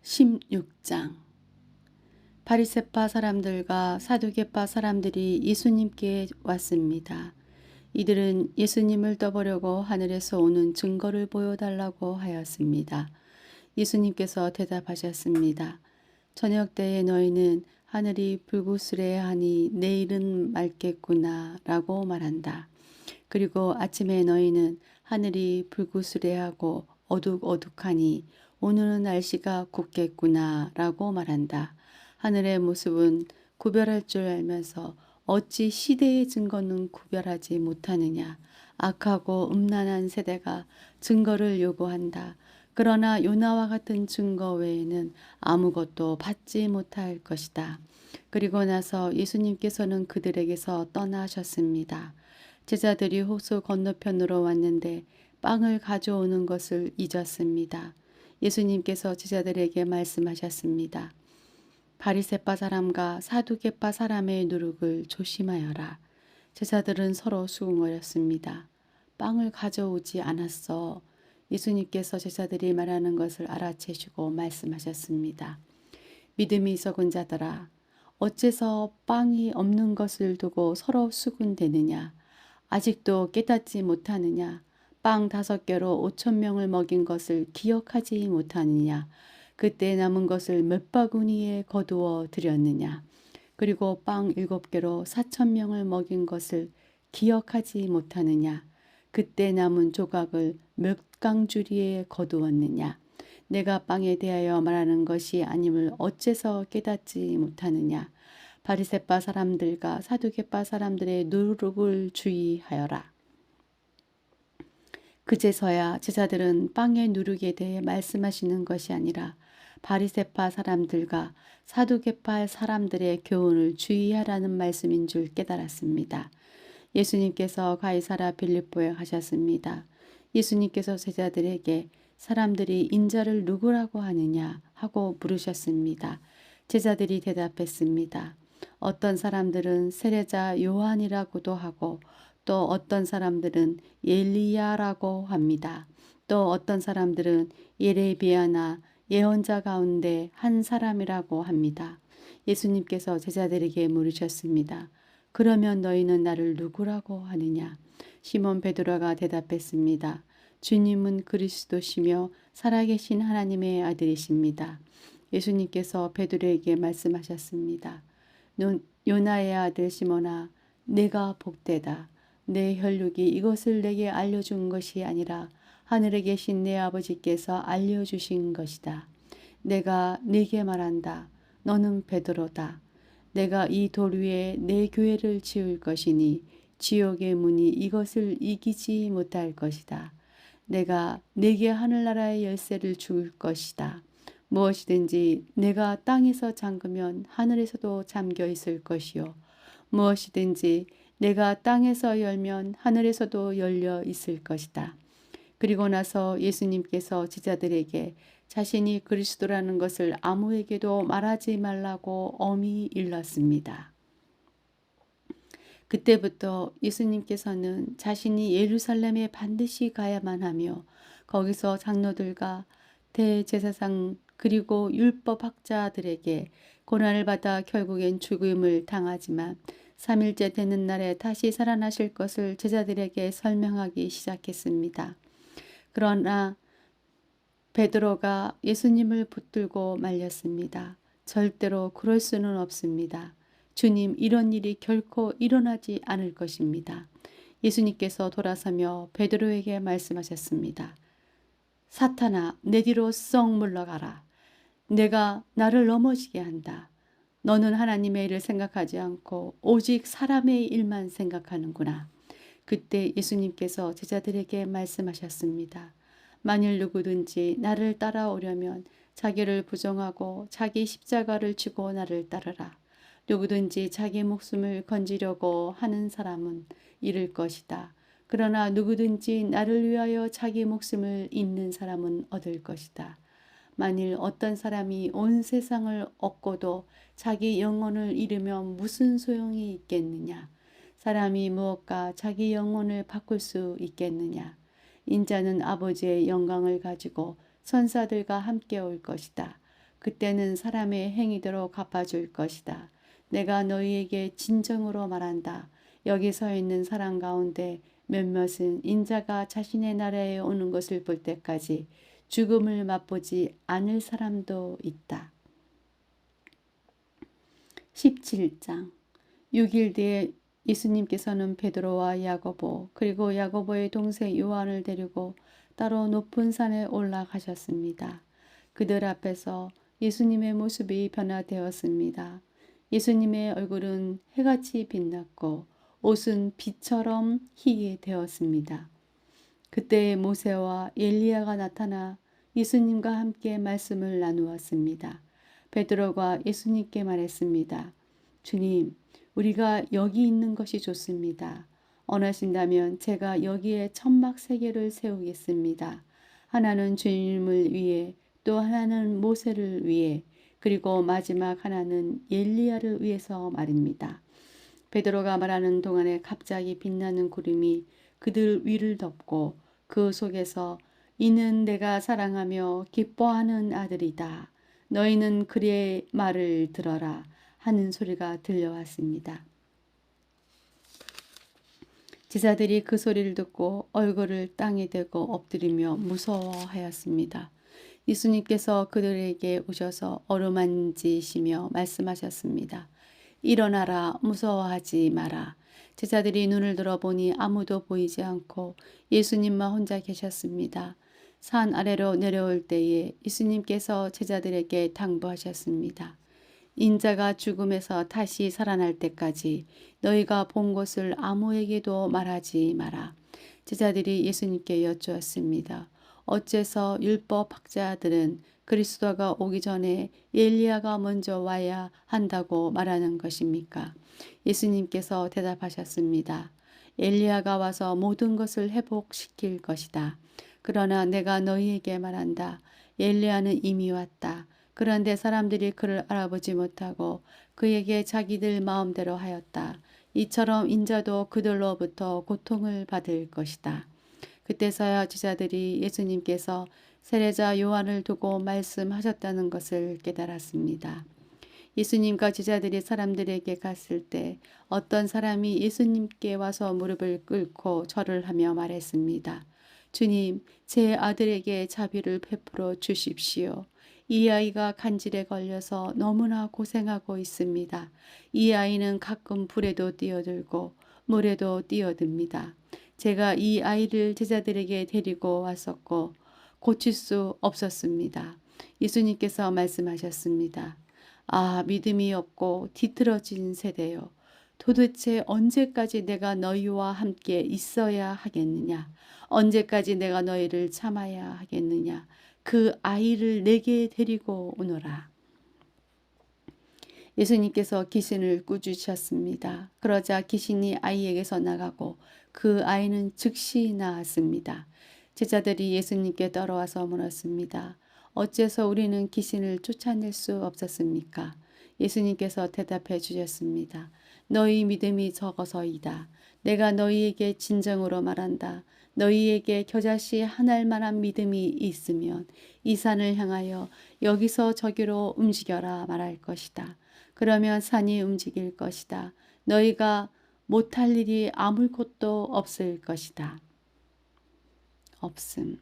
16장. 바리새파 사람들과 사두개파 사람들이 예수님께 왔습니다. 이들은 예수님을 떠보려고 하늘에서 오는 증거를 보여달라고 하였습니다. 예수님께서 대답하셨습니다. 저녁 때에 너희는 하늘이 불구스레하니 내일은 맑겠구나 라고 말한다. 그리고 아침에 너희는 하늘이 불구스레하고 어둑어둑하니 오늘은 날씨가 굽겠구나 라고 말한다. 하늘의 모습은 구별할 줄 알면서 어찌 시대의 증거는 구별하지 못하느냐. 악하고 음란한 세대가 증거를 요구한다. 그러나 요나와 같은 증거 외에는 아무것도 받지 못할 것이다. 그리고 나서 예수님께서는 그들에게서 떠나셨습니다. 제자들이 호수 건너편으로 왔는데 빵을 가져오는 것을 잊었습니다. 예수님께서 제자들에게 말씀하셨습니다. 바리새파 사람과 사두개파 사람의 누룩을 조심하여라. 제자들은 서로 수긍거렸습니다. 빵을 가져오지 않았어. 예수님께서 제자들이 말하는 것을 알아채시고 말씀하셨습니다. 믿음이 적은 자들아, 어째서 빵이 없는 것을 두고 서로 수군대느냐. 아직도 깨닫지 못하느냐. 빵 5개로 5,000명을 먹인 것을 기억하지 못하느냐. 그때 남은 것을 몇 바구니에 거두어 드렸느냐. 그리고 빵 7개로 4,000명을 먹인 것을 기억하지 못하느냐. 그때 남은 조각을 몇 강주리에 거두었느냐. 내가 빵에 대하여 말하는 것이 아님을 어째서 깨닫지 못하느냐. 바리새파 사람들과 사두개파 사람들의 누룩을 주의하여라. 그제서야 제자들은 빵의 누룩에 대해 말씀하시는 것이 아니라 바리새파 사람들과 사두개파 사람들의 교훈을 주의하라는 말씀인 줄 깨달았습니다. 예수님께서 가이사라 빌립보에 가셨습니다. 예수님께서 제자들에게 사람들이 인자를 누구라고 하느냐 하고 물으셨습니다. 제자들이 대답했습니다. 어떤 사람들은 세례자 요한이라고도 하고 또 어떤 사람들은 엘리야라고 합니다. 또 어떤 사람들은 예레미야나 예언자 가운데 한 사람이라고 합니다. 예수님께서 제자들에게 물으셨습니다. 그러면 너희는 나를 누구라고 하느냐? 시몬 베드로가 대답했습니다. 주님은 그리스도시며 살아계신 하나님의 아들이십니다. 예수님께서 베드로에게 말씀하셨습니다. 요나의 아들 시몬아, 내가 복되다. 내 혈육이 이것을 내게 알려준 것이 아니라 하늘에 계신 내 아버지께서 알려주신 것이다. 내가 네게 말한다. 너는 베드로다. 내가 이 돌 위에 내 교회를 지을 것이니 지옥의 문이 이것을 이기지 못할 것이다. 내가 네게 하늘나라의 열쇠를 줄 것이다. 무엇이든지 내가 땅에서 잠그면 하늘에서도 잠겨 있을 것이요. 무엇이든지 내가 땅에서 열면 하늘에서도 열려 있을 것이다. 그리고 나서 예수님께서 제자들에게 자신이 그리스도라는 것을 아무에게도 말하지 말라고 엄히 일렀습니다. 그때부터 예수님께서는 자신이 예루살렘에 반드시 가야만 하며 거기서 장로들과 대제사장 그리고 율법학자들에게 고난을 받아 결국엔 죽음을 당하지만 3일째 되는 날에 다시 살아나실 것을 제자들에게 설명하기 시작했습니다. 그러나 베드로가 예수님을 붙들고 말렸습니다. 절대로 그럴 수는 없습니다. 주님, 이런 일이 결코 일어나지 않을 것입니다. 예수님께서 돌아서며 베드로에게 말씀하셨습니다. 사탄아, 내 뒤로 썩 물러가라. 내가 나를 넘어지게 한다. 너는 하나님의 일을 생각하지 않고 오직 사람의 일만 생각하는구나. 그때 예수님께서 제자들에게 말씀하셨습니다. 만일 누구든지 나를 따라오려면 자기를 부정하고 자기 십자가를 지고 나를 따르라. 누구든지 자기 목숨을 건지려고 하는 사람은 잃을 것이다. 그러나 누구든지 나를 위하여 자기 목숨을 잃는 사람은 얻을 것이다. 만일 어떤 사람이 온 세상을 얻고도 자기 영혼을 잃으면 무슨 소용이 있겠느냐? 사람이 무엇과 자기 영혼을 바꿀 수 있겠느냐? 인자는 아버지의 영광을 가지고 천사들과 함께 올 것이다. 그때는 사람의 행위대로 갚아줄 것이다. 내가 너희에게 진정으로 말한다. 여기 서 있는 사람 가운데 몇몇은 인자가 자신의 나라에 오는 것을 볼 때까지 죽음을 맛보지 않을 사람도 있다. 17장 6일 뒤에 예수님께서는 베드로와 야고보 그리고 야고보의 동생 요한을 데리고 따로 높은 산에 올라가셨습니다. 그들 앞에서 예수님의 모습이 변화되었습니다. 예수님의 얼굴은 해같이 빛났고 옷은 빛처럼 희게 되었습니다. 그때 모세와 엘리야가 나타나 예수님과 함께 말씀을 나누었습니다. 베드로가 예수님께 말했습니다. 주님, 우리가 여기 있는 것이 좋습니다. 원하신다면 제가 여기에 천막 세 개를 세우겠습니다. 하나는 주님을 위해, 또 하나는 모세를 위해, 그리고 마지막 하나는 엘리야를 위해서 말입니다. 베드로가 말하는 동안에 갑자기 빛나는 구름이 그들 위를 덮고 그 속에서 이는 내가 사랑하며 기뻐하는 아들이다. 너희는 그의 말을 들어라 하는 소리가 들려왔습니다. 제자들이 그 소리를 듣고 얼굴을 땅에 대고 엎드리며 무서워하였습니다. 예수님께서 그들에게 오셔서 어루만지시며 말씀하셨습니다. 일어나라, 무서워하지 마라. 제자들이 눈을 들어보니 아무도 보이지 않고 예수님만 혼자 계셨습니다. 산 아래로 내려올 때에 예수님께서 제자들에게 당부하셨습니다. 인자가 죽음에서 다시 살아날 때까지 너희가 본 것을 아무에게도 말하지 마라. 제자들이 예수님께 여쭈었습니다. 어째서 율법 학자들은 그리스도가 오기 전에 엘리야가 먼저 와야 한다고 말하는 것입니까? 예수님께서 대답하셨습니다. 엘리야가 와서 모든 것을 회복시킬 것이다. 그러나 내가 너희에게 말한다. 엘리야는 이미 왔다. 그런데 사람들이 그를 알아보지 못하고 그에게 자기들 마음대로 하였다. 이처럼 인자도 그들로부터 고통을 받을 것이다. 그때서야 제자들이 예수님께서 세례자 요한을 두고 말씀하셨다는 것을 깨달았습니다. 예수님과 제자들이 사람들에게 갔을 때 어떤 사람이 예수님께 와서 무릎을 꿇고 절을 하며 말했습니다. 주님, 제 아들에게 자비를 베풀어 주십시오. 이 아이가 간질에 걸려서 너무나 고생하고 있습니다. 이 아이는 가끔 불에도 뛰어들고 물에도 뛰어듭니다. 제가 이 아이를 제자들에게 데리고 왔었고 고칠 수 없었습니다. 예수님께서 말씀하셨습니다. 아, 믿음이 없고 뒤틀어진 세대요. 도대체 언제까지 내가 너희와 함께 있어야 하겠느냐? 언제까지 내가 너희를 참아야 하겠느냐? 그 아이를 내게 데리고 오너라. 예수님께서 귀신을 꾸짖으셨습니다. 그러자 귀신이 아이에게서 나가고 그 아이는 즉시 나았습니다. 제자들이 예수님께 따라와서 물었습니다. 어째서 우리는 귀신을 쫓아낼 수 없었습니까? 예수님께서 대답해 주셨습니다. 너희 믿음이 적어서이다. 내가 너희에게 진정으로 말한다. 너희에게 겨자씨 한 알만한 믿음이 있으면 이 산을 향하여 여기서 저기로 움직여라 말할 것이다. 그러면 산이 움직일 것이다. 너희가 못할 일이 아무것도 없을 것이다. 없음.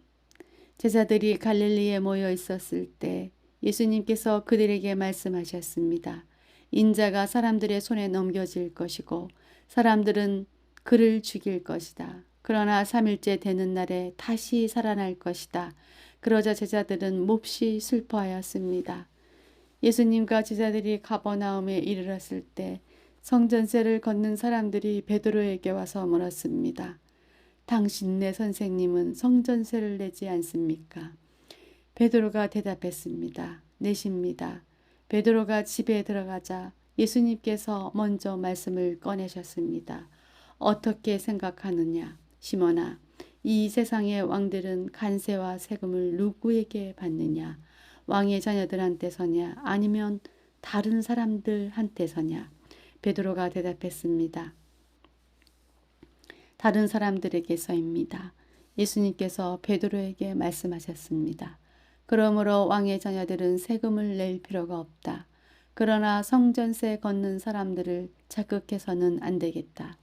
제자들이 갈릴리에 모여 있었을 때 예수님께서 그들에게 말씀하셨습니다. 인자가 사람들의 손에 넘겨질 것이고 사람들은 그를 죽일 것이다. 그러나 3일째 되는 날에 다시 살아날 것이다. 그러자 제자들은 몹시 슬퍼하였습니다. 예수님과 제자들이 가버나움에 이르렀을 때 성전세를 걷는 사람들이 베드로에게 와서 물었습니다. 당신네 선생님은 성전세를 내지 않습니까? 베드로가 대답했습니다. 내십니다. 베드로가 집에 들어가자 예수님께서 먼저 말씀을 꺼내셨습니다. 어떻게 생각하느냐? 시몬아, 이 세상의 왕들은 관세와 세금을 누구에게 받느냐? 왕의 자녀들한테서냐? 아니면 다른 사람들한테서냐? 베드로가 대답했습니다. 다른 사람들에게서입니다. 예수님께서 베드로에게 말씀하셨습니다. 그러므로 왕의 자녀들은 세금을 낼 필요가 없다. 그러나 성전세 걷는 사람들을 자극해서는 안 되겠다.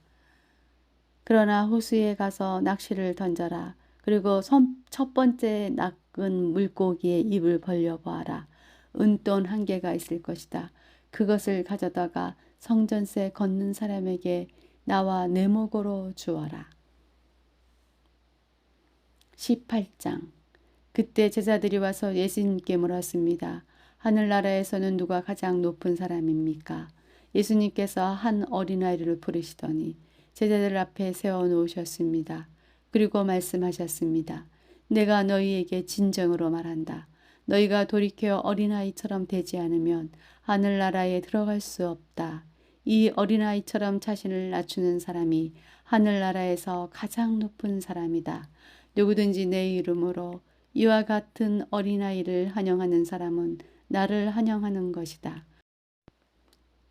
그러나 호수에 가서 낚시를 던져라. 그리고 첫 번째 낚은 물고기의 입을 벌려보아라. 은돈 1개가 있을 것이다. 그것을 가져다가 성전세 걷는 사람에게 나와 내목으로 주어라. 18장. 그때 제자들이 와서 예수님께 물었습니다. 하늘나라에서는 누가 가장 높은 사람입니까? 예수님께서 한 어린아이를 부르시더니 제자들 앞에 세워놓으셨습니다. 그리고 말씀하셨습니다. 내가 너희에게 진정으로 말한다. 너희가 돌이켜 어린아이처럼 되지 않으면 하늘나라에 들어갈 수 없다. 이 어린아이처럼 자신을 낮추는 사람이 하늘나라에서 가장 높은 사람이다. 누구든지 내 이름으로 이와 같은 어린아이를 환영하는 사람은 나를 환영하는 것이다.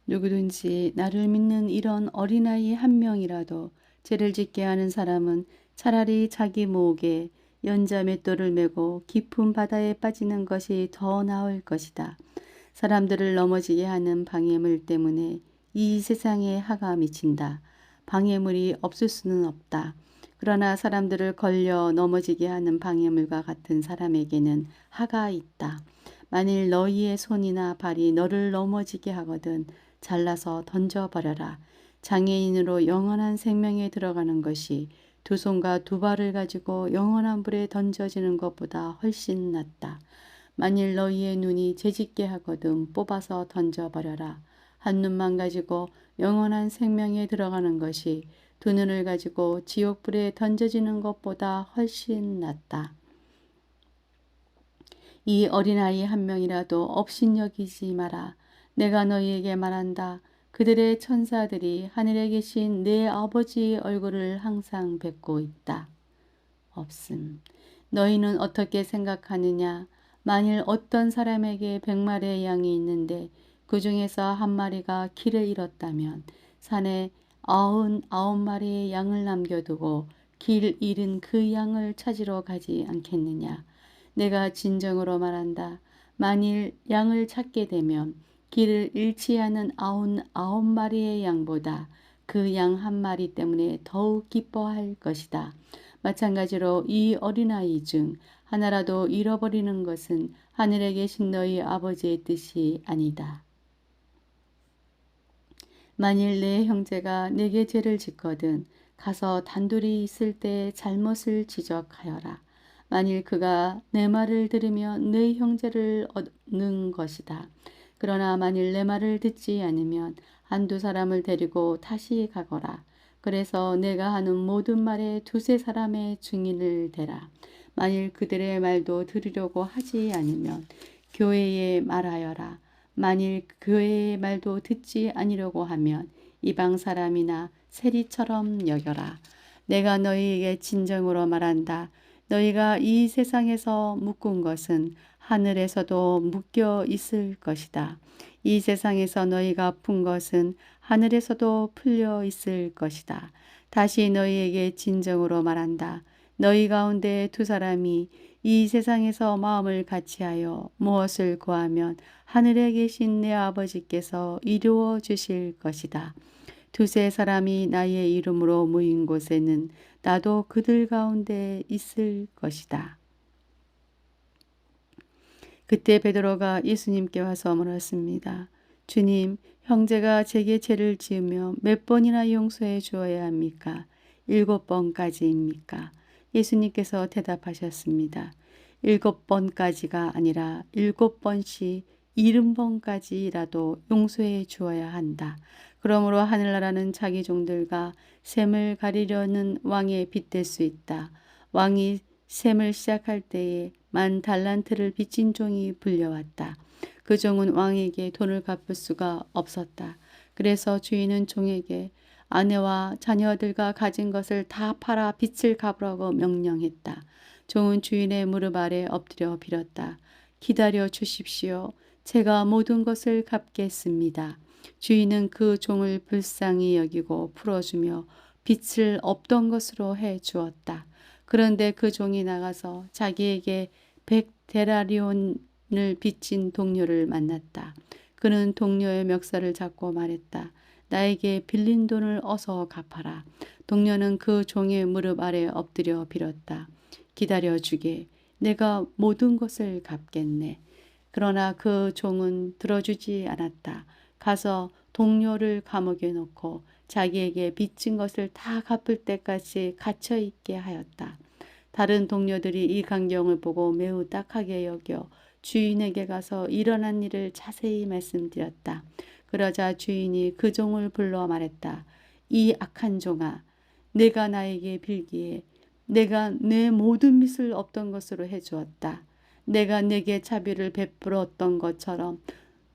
누구든지 나를 믿는 이런 어린아이 한 명이라도 죄를 짓게 하는 사람은 차라리 자기 목에 연자 맷돌을 메고 깊은 바다에 빠지는 것이 더 나을 것이다. 사람들을 넘어지게 하는 방해물 때문에 이 세상에 화가 미친다. 방해물이 없을 수는 없다. 그러나 사람들을 걸려 넘어지게 하는 방해물과 같은 사람에게는 화가 있다. 만일 너희의 손이나 발이 너를 넘어지게 하거든 잘라서 던져버려라. 장애인으로 영원한 생명에 들어가는 것이 두 손과 두 발을 가지고 영원한 불에 던져지는 것보다 훨씬 낫다. 만일 너희의 눈이 죄짓게 하거든 뽑아서 던져버려라. 한 눈만 가지고 영원한 생명에 들어가는 것이 두 눈을 가지고 지옥불에 던져지는 것보다 훨씬 낫다. 이 어린아이 한 명이라도 업신여기지 마라. 내가 너희에게 말한다. 그들의 천사들이 하늘에 계신 내 아버지의 얼굴을 항상 뵙고 있다. 없음. 너희는 어떻게 생각하느냐? 만일 어떤 사람에게 100마리의 양이 있는데 그 중에서 한 마리가 길을 잃었다면 산에 99마리의 양을 남겨두고 길 잃은 그 양을 찾으러 가지 않겠느냐? 내가 진정으로 말한다. 만일 양을 찾게 되면 길을 잃지 않은 99마리의 양보다 그 양 한 마리 때문에 더욱 기뻐할 것이다. 마찬가지로 이 어린아이 중 하나라도 잃어버리는 것은 하늘에 계신 너희 아버지의 뜻이 아니다. 만일 내 형제가 내게 죄를 짓거든 가서 단둘이 있을 때 잘못을 지적하여라. 만일 그가 내 말을 들으면 내 형제를 얻는 것이다. 그러나 만일 내 말을 듣지 않으면 한두 사람을 데리고 다시 가거라. 그래서 내가 하는 모든 말에 두세 사람의 증인을 대라. 만일 그들의 말도 들으려고 하지 않으면 교회에 말하여라. 만일 교회의 말도 듣지 아니려고 하면 이방 사람이나 세리처럼 여겨라. 내가 너희에게 진정으로 말한다. 너희가 이 세상에서 묶은 것은 하늘에서도 묶여 있을 것이다. 이 세상에서 너희가 푼 것은 하늘에서도 풀려 있을 것이다. 다시 너희에게 진정으로 말한다. 너희 가운데 두 사람이 이 세상에서 마음을 같이하여 무엇을 구하면 하늘에 계신 내 아버지께서 이루어 주실 것이다. 두세 사람이 나의 이름으로 모인 곳에는 나도 그들 가운데 있을 것이다. 그때 베드로가 예수님께 와서 물었습니다. 주님, 형제가 제게 죄를 지으며 몇 번이나 용서해 주어야 합니까? 7번까지입니까? 예수님께서 대답하셨습니다. 7번까지가 아니라 7번씩 70번까지라도 용서해 주어야 한다. 그러므로 하늘나라는 자기 종들과 셈을 가리려는 왕의 빚될 수 있다. 왕이 셈을 시작할 때에 10,000달란트를 빚진 종이 불려왔다. 그 종은 왕에게 돈을 갚을 수가 없었다. 그래서 주인은 종에게 아내와 자녀들과 가진 것을 다 팔아 빚을 갚으라고 명령했다. 종은 주인의 무릎 아래 엎드려 빌었다. 기다려 주십시오. 제가 모든 것을 갚겠습니다. 주인은 그 종을 불쌍히 여기고 풀어주며 빚을 없던 것으로 해 주었다. 그런데 그 종이 나가서 자기에게 데나리온을 빚진 동료를 만났다. 그는 동료의 멱살을 잡고 말했다. 나에게 빌린 돈을 어서 갚아라. 동료는 그 종의 무릎 아래 엎드려 빌었다. 기다려주게. 내가 모든 것을 갚겠네. 그러나 그 종은 들어주지 않았다. 가서 동료를 감옥에 넣고 자기에게 빚진 것을 다 갚을 때까지 갇혀 있게 하였다. 다른 동료들이 이 광경을 보고 매우 딱하게 여겨 주인에게 가서 일어난 일을 자세히 말씀드렸다. 그러자 주인이 그 종을 불러 말했다. 이 악한 종아, 내가 나에게 빌기에 내가 내 모든 빚을 없던 것으로 해주었다. 내가 내게 자비를 베풀었던 것처럼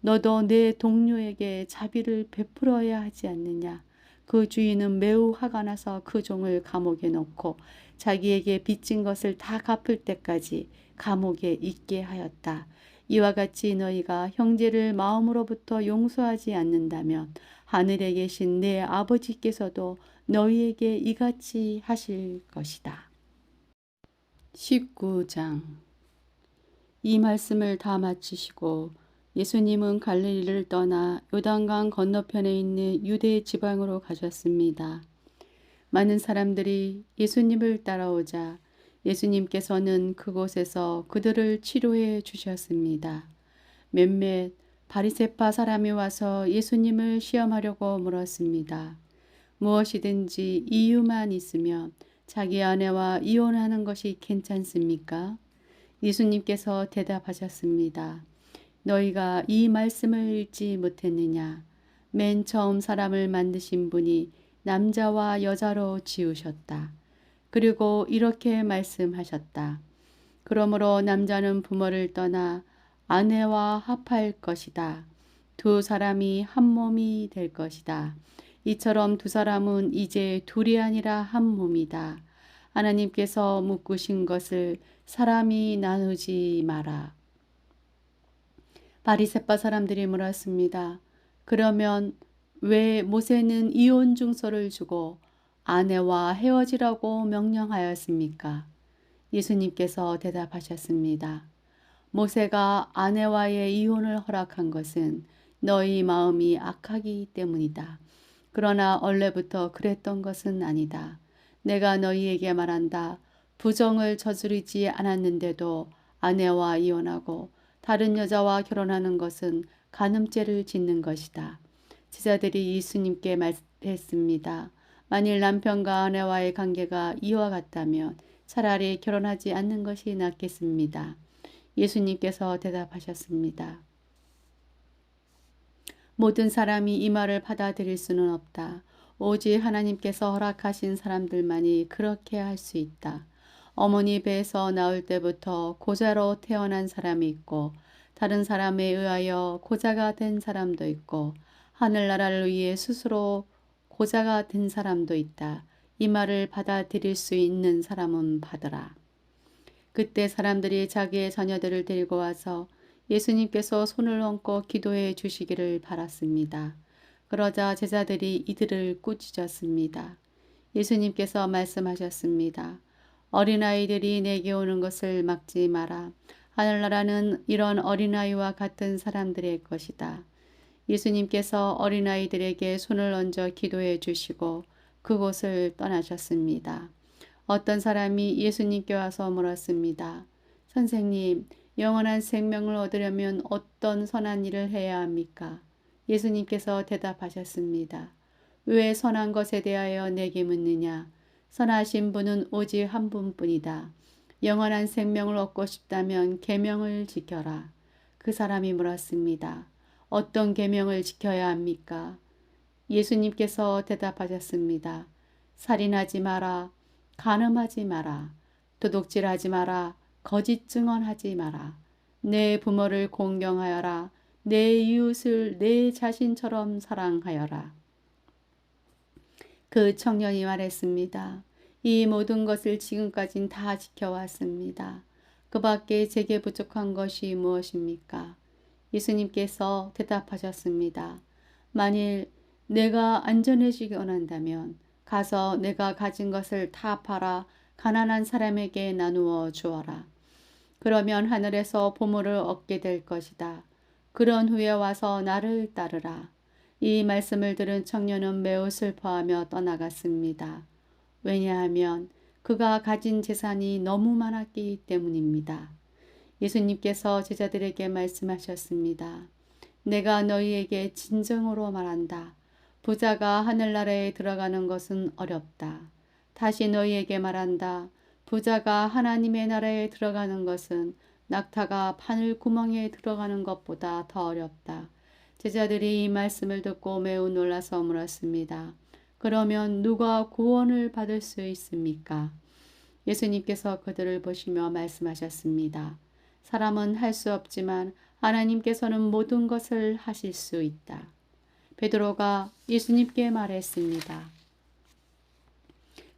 너도 내 동료에게 자비를 베풀어야 하지 않느냐. 그 주인은 매우 화가 나서 그 종을 감옥에 넣고 자기에게 빚진 것을 다 갚을 때까지 감옥에 있게 하였다. 이와 같이 너희가 형제를 마음으로부터 용서하지 않는다면 하늘에 계신 내 아버지께서도 너희에게 이같이 하실 것이다. 19장. 이 말씀을 다 마치시고 예수님은 갈릴리를 떠나 요단강 건너편에 있는 유대 지방으로 가셨습니다. 많은 사람들이 예수님을 따라오자 예수님께서는 그곳에서 그들을 치료해 주셨습니다. 몇몇 바리새파 사람이 와서 예수님을 시험하려고 물었습니다. 무엇이든지 이유만 있으면 자기 아내와 이혼하는 것이 괜찮습니까? 예수님께서 대답하셨습니다. 너희가 이 말씀을 읽지 못했느냐? 맨 처음 사람을 만드신 분이 남자와 여자로 지으셨다. 그리고 이렇게 말씀하셨다. 그러므로 남자는 부모를 떠나 아내와 합할 것이다. 두 사람이 한 몸이 될 것이다. 이처럼 두 사람은 이제 둘이 아니라 한 몸이다. 하나님께서 묶으신 것을 사람이 나누지 마라. 바리새파 사람들이 물었습니다. 그러면 왜 모세는 이혼 증서를 주고 아내와 헤어지라고 명령하였습니까? 예수님께서 대답하셨습니다. 모세가 아내와의 이혼을 허락한 것은 너희 마음이 악하기 때문이다. 그러나 원래부터 그랬던 것은 아니다. 내가 너희에게 말한다. 부정을 저지르지 않았는데도 아내와 이혼하고 다른 여자와 결혼하는 것은 간음죄를 짓는 것이다. 제자들이 예수님께 말했습니다. 만일 남편과 아내와의 관계가 이와 같다면 차라리 결혼하지 않는 것이 낫겠습니다. 예수님께서 대답하셨습니다. 모든 사람이 이 말을 받아들일 수는 없다. 오직 하나님께서 허락하신 사람들만이 그렇게 할 수 있다. 어머니 배에서 나올 때부터 고자로 태어난 사람이 있고 다른 사람에 의하여 고자가 된 사람도 있고 하늘나라를 위해 스스로 고자가 된 사람도 있다. 이 말을 받아들일 수 있는 사람은 받으라. 그때 사람들이 자기의 자녀들을 데리고 와서 예수님께서 손을 얹고 기도해 주시기를 바랐습니다. 그러자 제자들이 이들을 꾸짖었습니다. 예수님께서 말씀하셨습니다. 어린아이들이 내게 오는 것을 막지 마라. 하늘나라는 이런 어린아이와 같은 사람들의 것이다. 예수님께서 어린아이들에게 손을 얹어 기도해 주시고 그곳을 떠나셨습니다. 어떤 사람이 예수님께 와서 물었습니다. 선생님, 영원한 생명을 얻으려면 어떤 선한 일을 해야 합니까? 예수님께서 대답하셨습니다. 왜 선한 것에 대하여 내게 묻느냐? 선하신 분은 오직 한 분뿐이다. 영원한 생명을 얻고 싶다면 계명을 지켜라. 그 사람이 물었습니다. 어떤 계명을 지켜야 합니까? 예수님께서 대답하셨습니다. 살인하지 마라. 간음하지 마라. 도둑질하지 마라. 거짓 증언하지 마라. 내 부모를 공경하여라. 내 이웃을 내 자신처럼 사랑하여라. 그 청년이 말했습니다. 이 모든 것을 지금까진 다 지켜왔습니다. 그 밖에 제게 부족한 것이 무엇입니까? 예수님께서 대답하셨습니다. 만일 내가 안전해지기 원한다면 가서 내가 가진 것을 다 팔아 가난한 사람에게 나누어 주어라. 그러면 하늘에서 보물을 얻게 될 것이다. 그런 후에 와서 나를 따르라. 이 말씀을 들은 청년은 매우 슬퍼하며 떠나갔습니다. 왜냐하면 그가 가진 재산이 너무 많았기 때문입니다. 예수님께서 제자들에게 말씀하셨습니다. 내가 너희에게 진정으로 말한다. 부자가 하늘나라에 들어가는 것은 어렵다. 다시 너희에게 말한다. 부자가 하나님의 나라에 들어가는 것은 낙타가 바늘 구멍에 들어가는 것보다 더 어렵다. 제자들이 이 말씀을 듣고 매우 놀라서 물었습니다. 그러면 누가 구원을 받을 수 있습니까? 예수님께서 그들을 보시며 말씀하셨습니다. 사람은 할 수 없지만 하나님께서는 모든 것을 하실 수 있다. 베드로가 예수님께 말했습니다.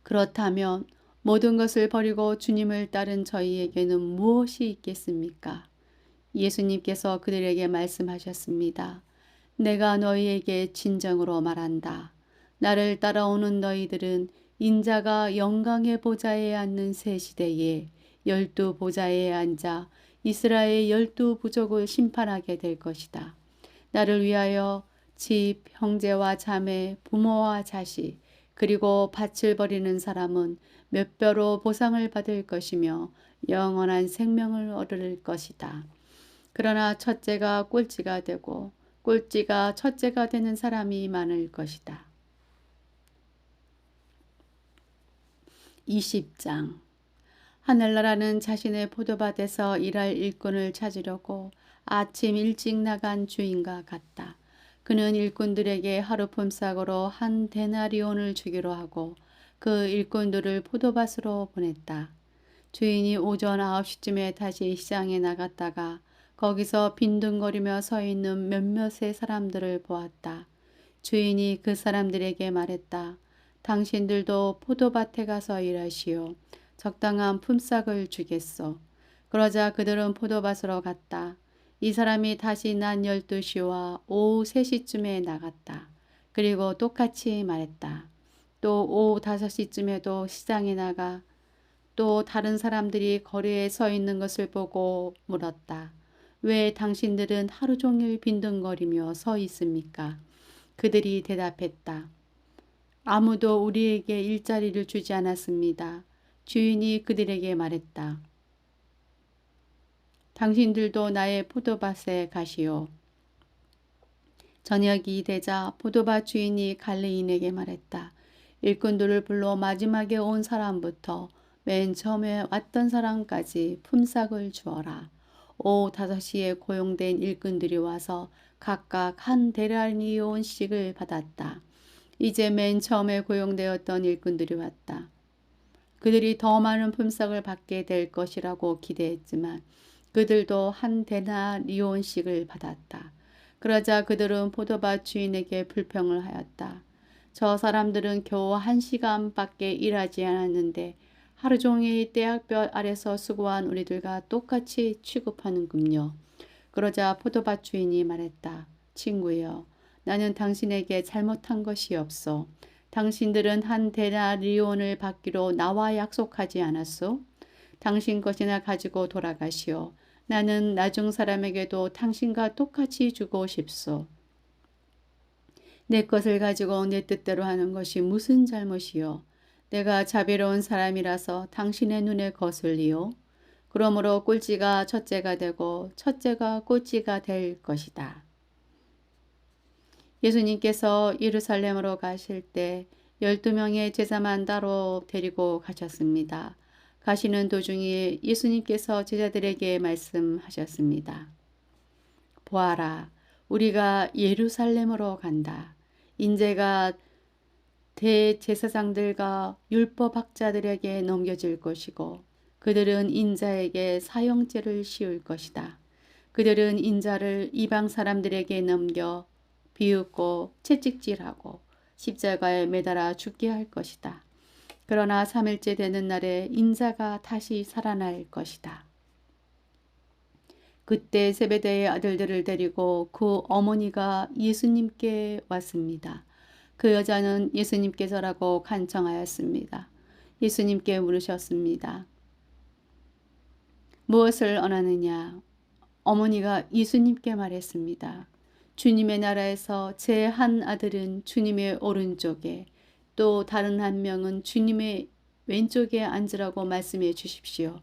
그렇다면 모든 것을 버리고 주님을 따른 저희에게는 무엇이 있겠습니까? 예수님께서 그들에게 말씀하셨습니다. 내가 너희에게 진정으로 말한다. 나를 따라오는 너희들은 인자가 영광의 보좌에 앉는 새 시대에 12보좌에 앉아 이스라엘 12부족을 심판하게 될 것이다. 나를 위하여 집, 형제와 자매, 부모와 자식, 그리고 밭을 버리는 사람은 몇 배로 보상을 받을 것이며 영원한 생명을 얻을 것이다. 그러나 첫째가 꼴찌가 되고 꼴찌가 첫째가 되는 사람이 많을 것이다. 20장 하늘나라는 자신의 포도밭에서 일할 일꾼을 찾으려고 아침 일찍 나간 주인과 같다. 그는 일꾼들에게 하루 품삯으로 한 데나리온을 주기로 하고 그 일꾼들을 포도밭으로 보냈다. 주인이 오전 9시쯤에 다시 시장에 나갔다가 거기서 빈둥거리며 서 있는 몇몇의 사람들을 보았다. 주인이 그 사람들에게 말했다. 당신들도 포도밭에 가서 일하시오. 적당한 품삯을 주겠소. 그러자 그들은 포도밭으로 갔다. 이 사람이 다시 낮 12시와 오후 3시쯤에 나갔다. 그리고 똑같이 말했다. 또 오후 5시쯤에도 시장에 나가 또 다른 사람들이 거리에 서 있는 것을 보고 물었다. 왜 당신들은 하루 종일 빈둥거리며 서 있습니까? 그들이 대답했다. 아무도 우리에게 일자리를 주지 않았습니다. 주인이 그들에게 말했다. 당신들도 나의 포도밭에 가시오. 저녁이 되자 포도밭 주인이 갈레인에게 말했다. 일꾼들을 불러 마지막에 온 사람부터 맨 처음에 왔던 사람까지 품삯을 주어라. 오후 5시에 고용된 일꾼들이 와서 각각 한 데나리온씩을 받았다. 이제 맨 처음에 고용되었던 일꾼들이 왔다. 그들이 더 많은 품삯을 받게 될 것이라고 기대했지만 그들도 한 데나리온씩을 받았다. 그러자 그들은 포도밭 주인에게 불평을 하였다. 저 사람들은 겨우 1시간밖에 일하지 않았는데 하루 종일 떼약볕 아래서 수고한 우리들과 똑같이 취급하는군요. 그러자 포도밭 주인이 말했다. 친구여, 나는 당신에게 잘못한 것이 없소. 당신들은 한 데나리온을 받기로 나와 약속하지 않았소? 당신 것이나 가지고 돌아가시오. 나는 나중 사람에게도 당신과 똑같이 주고 싶소. 내 것을 가지고 내 뜻대로 하는 것이 무슨 잘못이요? 내가 자비로운 사람이라서 당신의 눈에 거슬리요? 그러므로 꼴찌가 첫째가 되고 첫째가 꼴찌가 될 것이다. 예수님께서 예루살렘으로 가실 때 12명의 제자만 따로 데리고 가셨습니다. 가시는 도중에 예수님께서 제자들에게 말씀하셨습니다. 보아라, 우리가 예루살렘으로 간다. 인재가 대제사장들과 율법학자들에게 넘겨질 것이고 그들은 인자에게 사형죄를 씌울 것이다. 그들은 인자를 이방 사람들에게 넘겨 비웃고 채찍질하고 십자가에 매달아 죽게 할 것이다. 그러나 3일째 되는 날에 인자가 다시 살아날 것이다. 그때 세베대의 아들들을 데리고 그 어머니가 예수님께 왔습니다. 그 여자는 예수님께서라고 간청하였습니다. 예수님께 물으셨습니다. 무엇을 원하느냐? 어머니가 예수님께 말했습니다. 주님의 나라에서 제 한 아들은 주님의 오른쪽에 또 다른 한 명은 주님의 왼쪽에 앉으라고 말씀해 주십시오.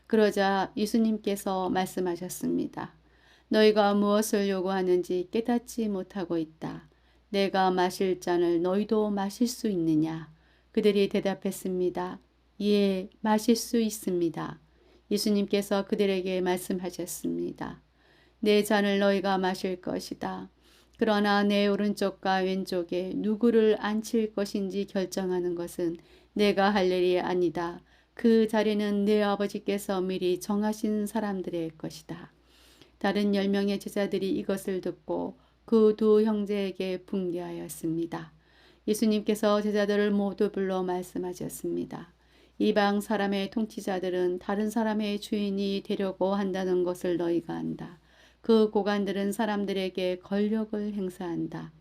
그러자 예수님께서 말씀하셨습니다. 너희가 무엇을 요구하는지 깨닫지 못하고 있다. 내가 마실 잔을 너희도 마실 수 있느냐? 그들이 대답했습니다. 예, 마실 수 있습니다. 예수님께서 그들에게 말씀하셨습니다. 내 잔을 너희가 마실 것이다. 그러나 내 오른쪽과 왼쪽에 누구를 앉힐 것인지 결정하는 것은 내가 할 일이 아니다. 그 자리는 내 아버지께서 미리 정하신 사람들의 것이다. 다른 10명의 제자들이 이것을 듣고 그 두 형제에게 붕괴하였습니다. 예수님께서 제자들을 모두 불러 말씀하셨습니다. 이방 사람의 통치자들은 다른 사람의 주인이 되려고 한다는 것을 너희가 안다. 그 고관들은 사람들에게 권력을 행사한다.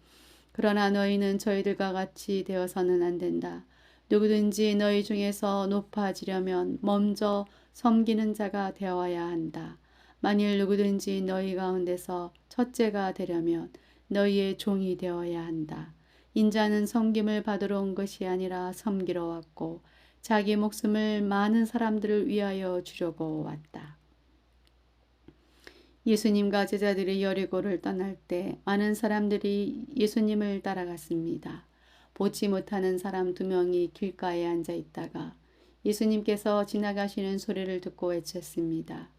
그러나 너희는 저희들과 같이 되어서는 안 된다. 누구든지 너희 중에서 높아지려면 먼저 섬기는 자가 되어야 한다. 만일 누구든지 너희 가운데서 첫째가 되려면 너희의 종이 되어야 한다. 인자는 섬김을 받으러 온 것이 아니라 섬기러 왔고 자기 목숨을 많은 사람들을 위하여 주려고 왔다. 예수님과 제자들이 여리고를 떠날 때 많은 사람들이 예수님을 따라갔습니다. 보지 못하는 사람 2명이 길가에 앉아 있다가 예수님께서 지나가시는 소리를 듣고 외쳤습니다.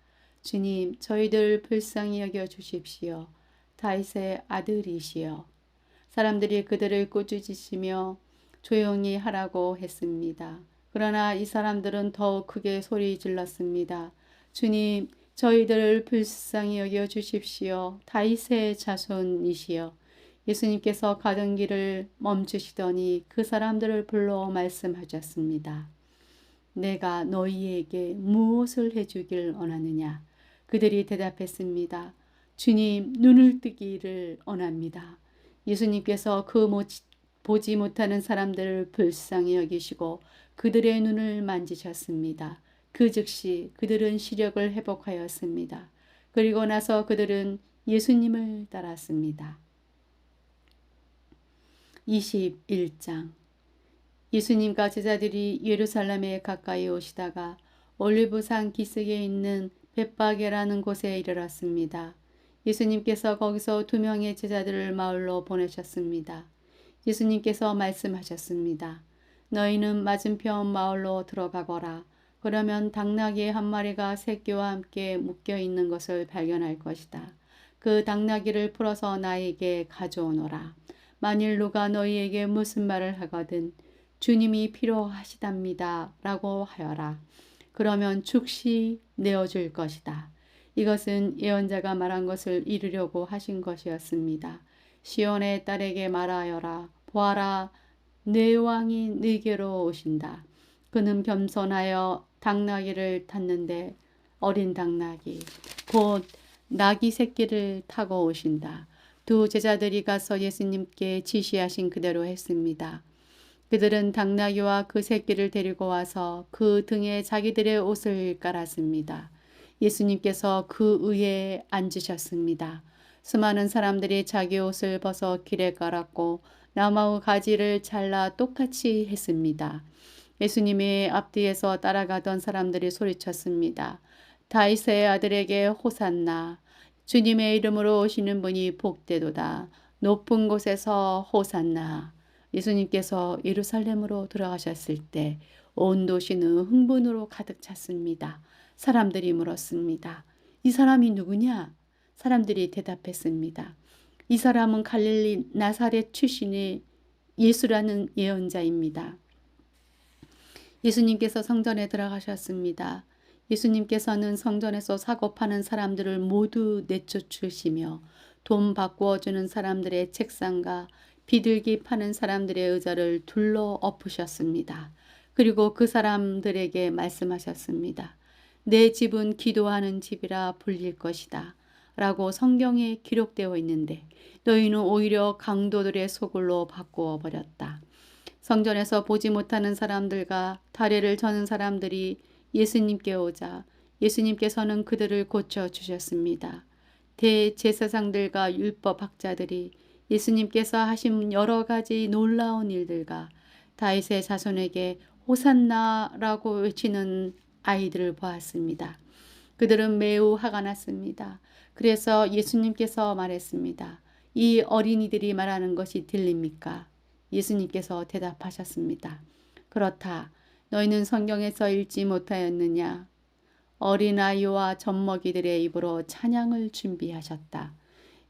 주님, 저희들 불쌍히 여겨 주십시오. 다윗의 아들이시여. 사람들이 그들을 꾸짖으시며 조용히 하라고 했습니다. 그러나 이 사람들은 더욱 크게 소리 질렀습니다. 주님, 저희들을 불쌍히 여겨 주십시오. 다윗의 자손이시여. 예수님께서 가던 길을 멈추시더니 그 사람들을 불러 말씀하셨습니다. 내가 너희에게 무엇을 해주길 원하느냐? 그들이 대답했습니다. 주님, 눈을 뜨기를 원합니다. 예수님께서 보지 못하는 사람들을 불쌍히 여기시고 그들의 눈을 만지셨습니다. 그 즉시 그들은 시력을 회복하였습니다. 그리고 나서 그들은 예수님을 따랐습니다. 21장. 예수님과 제자들이 예루살렘에 가까이 오시다가 올리브산 기슭에 있는 벳바게라는 곳에 이르렀습니다. 예수님께서 거기서 2명의 제자들을 마을로 보내셨습니다. 예수님께서 말씀하셨습니다. 너희는 맞은편 마을로 들어가거라. 그러면 당나귀 한 마리가 새끼와 함께 묶여 있는 것을 발견할 것이다. 그 당나귀를 풀어서 나에게 가져오너라. 만일 누가 너희에게 무슨 말을 하거든 주님이 필요하시답니다 라고 하여라. 그러면 즉시 내어줄 것이다. 이것은 예언자가 말한 것을 이루려고 하신 것이었습니다. 시온의 딸에게 말하여라. 보아라, 내 왕이 네게로 오신다. 그는 겸손하여 당나귀를 탔는데 어린 당나귀 곧 나귀 새끼를 타고 오신다. 두 제자들이 가서 예수님께 지시하신 그대로 했습니다. 그들은 당나귀와 그 새끼를 데리고 와서 그 등에 자기들의 옷을 깔았습니다. 예수님께서 그 위에 앉으셨습니다. 수많은 사람들이 자기 옷을 벗어 길에 깔았고 나무 가지를 잘라 똑같이 했습니다. 예수님의 앞뒤에서 따라가던 사람들이 소리쳤습니다. 다윗의 아들에게 호산나. 주님의 이름으로 오시는 분이 복되도다. 높은 곳에서 호산나. 예수님께서 예루살렘으로 들어가셨을 때 온 도시는 흥분으로 가득 찼습니다. 사람들이 물었습니다. 이 사람이 누구냐? 사람들이 대답했습니다. 이 사람은 갈릴리 나사렛 출신의 예수라는 예언자입니다. 예수님께서 성전에 들어가셨습니다. 예수님께서는 성전에서 사고 파는 사람들을 모두 내쫓으시며 돈 바꾸어주는 사람들의 책상과 비둘기 파는 사람들의 의자를 둘러 엎으셨습니다. 그리고 그 사람들에게 말씀하셨습니다. 내 집은 기도하는 집이라 불릴 것이다. 라고 성경에 기록되어 있는데 너희는 오히려 강도들의 소굴로 바꾸어 버렸다. 성전에서 보지 못하는 사람들과 다리를 저는 사람들이 예수님께 오자 예수님께서는 그들을 고쳐주셨습니다. 대제사장들과 율법학자들이 예수님께서 하신 여러 가지 놀라운 일들과 다윗의 자손에게 호산나라고 외치는 아이들을 보았습니다. 그들은 매우 화가 났습니다. 그래서 예수님께서 말했습니다. 이 어린이들이 말하는 것이 들립니까? 예수님께서 대답하셨습니다. 그렇다. 너희는 성경에서 읽지 못하였느냐? 어린아이와 젖먹이들의 입으로 찬양을 준비하셨다.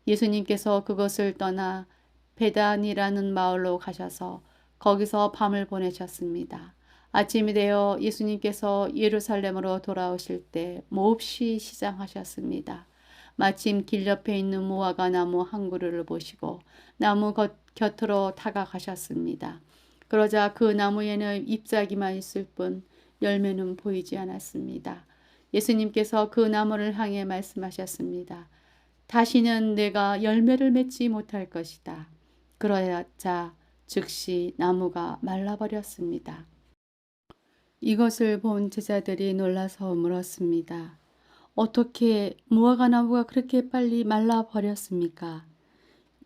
예수님께서 그것을 떠나 베단이라는 마을로 가셔서 거기서 밤을 보내셨습니다. 아침이 되어 예수님께서 예루살렘으로 돌아오실 때 몹시 시장하셨습니다. 마침 길 옆에 있는 무화과 나무 한 그루를 보시고 나무 곁으로 다가가셨습니다. 그러자 그 나무에는 잎사귀만 있을 뿐 열매는 보이지 않았습니다. 예수님께서 그 나무를 향해 말씀하셨습니다. 다시는 내가 열매를 맺지 못할 것이다. 그러자 즉시 나무가 말라버렸습니다. 이것을 본 제자들이 놀라서 물었습니다. 어떻게 무화과 나무가 그렇게 빨리 말라버렸습니까?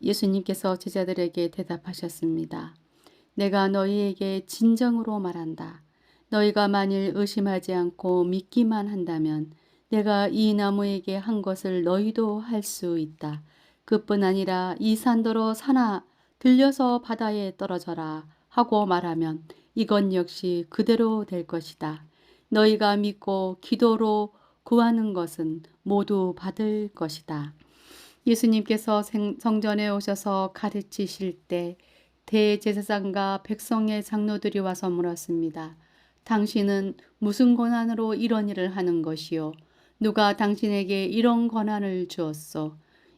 예수님께서 제자들에게 대답하셨습니다. 내가 너희에게 진정으로 말한다. 너희가 만일 의심하지 않고 믿기만 한다면 내가 이 나무에게 한 것을 너희도 할 수 있다. 그뿐 아니라 이 산더러 산아 들려서 바다에 떨어져라 하고 말하면 이건 역시 그대로 될 것이다. 너희가 믿고 기도로 구하는 것은 모두 받을 것이다. 예수님께서 성전에 오셔서 가르치실 때 대제사장과 백성의 장로들이 와서 물었습니다. 당신은 무슨 권한으로 이런 일을 하는 것이요? 누가 당신에게 이런 권한을 주었소?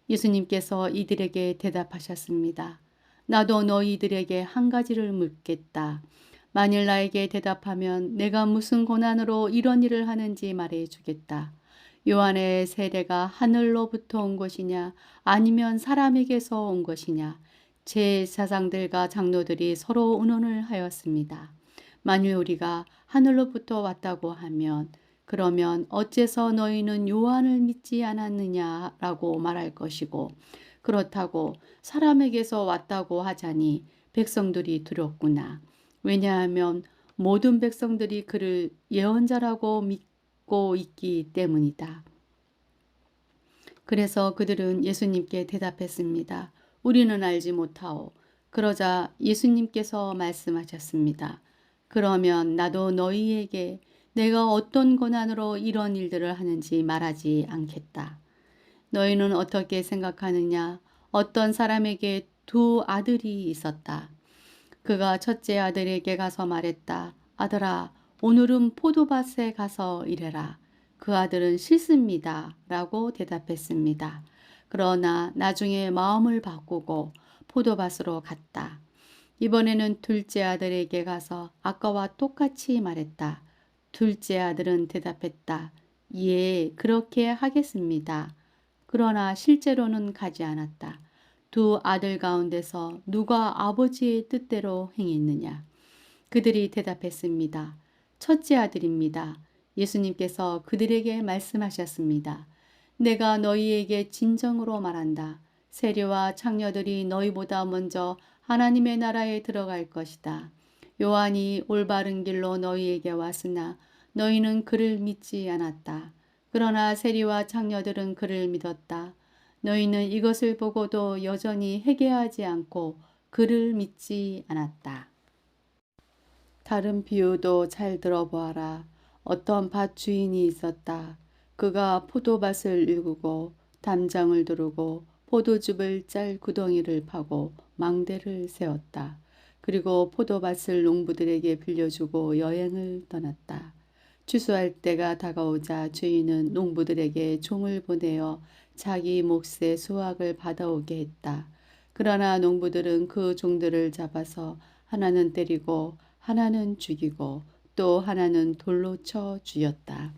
예수님께서 이들에게 대답하셨습니다. 나도 너희들에게 한 가지를 묻겠다. 만일 나에게 대답하면 내가 무슨 권한으로 이런 일을 하는지 말해주겠다. 요한의 세례가 하늘로부터 온 것이냐 아니면 사람에게서 온 것이냐. 제사장들과 장로들이 서로 의논을 하였습니다. 만일 우리가 하늘로부터 왔다고 하면 그러면 어째서 너희는 요한을 믿지 않았느냐라고 말할 것이고 그렇다고 사람에게서 왔다고 하자니 백성들이 두렵구나. 왜냐하면 모든 백성들이 그를 예언자라고 믿고 있기 때문이다. 그래서 그들은 예수님께 대답했습니다. 우리는 알지 못하오. 그러자 예수님께서 말씀하셨습니다. 그러면 나도 너희에게 내가 어떤 권한으로 이런 일들을 하는지 말하지 않겠다. 너희는 어떻게 생각하느냐? 어떤 사람에게 두 아들이 있었다. 그가 첫째 아들에게 가서 말했다. 아들아, 오늘은 포도밭에 가서 일해라. 그 아들은 싫습니다. 라고 대답했습니다. 그러나 나중에 마음을 바꾸고 포도밭으로 갔다. 이번에는 둘째 아들에게 가서 아까와 똑같이 말했다. 둘째 아들은 대답했다. 예, 그렇게 하겠습니다. 그러나 실제로는 가지 않았다. 두 아들 가운데서 누가 아버지의 뜻대로 행했느냐? 그들이 대답했습니다. 첫째 아들입니다. 예수님께서 그들에게 말씀하셨습니다. 내가 너희에게 진정으로 말한다. 세리와 창녀들이 너희보다 먼저 하나님의 나라에 들어갈 것이다. 요한이 올바른 길로 너희에게 왔으나 너희는 그를 믿지 않았다. 그러나 세리와 창녀들은 그를 믿었다. 너희는 이것을 보고도 여전히 회개하지 않고 그를 믿지 않았다. 다른 비유도 잘 들어보아라. 어떤 밭 주인이 있었다. 그가 포도밭을 일구고 담장을 두르고 포도즙을 짤 구덩이를 파고 망대를 세웠다. 그리고 포도밭을 농부들에게 빌려주고 여행을 떠났다. 추수할 때가 다가오자 주인은 농부들에게 종을 보내어 자기 몫의 수확을 받아오게 했다. 그러나 농부들은 그 종들을 잡아서 하나는 때리고 하나는 죽이고 또 하나는 돌로 쳐 죽였다.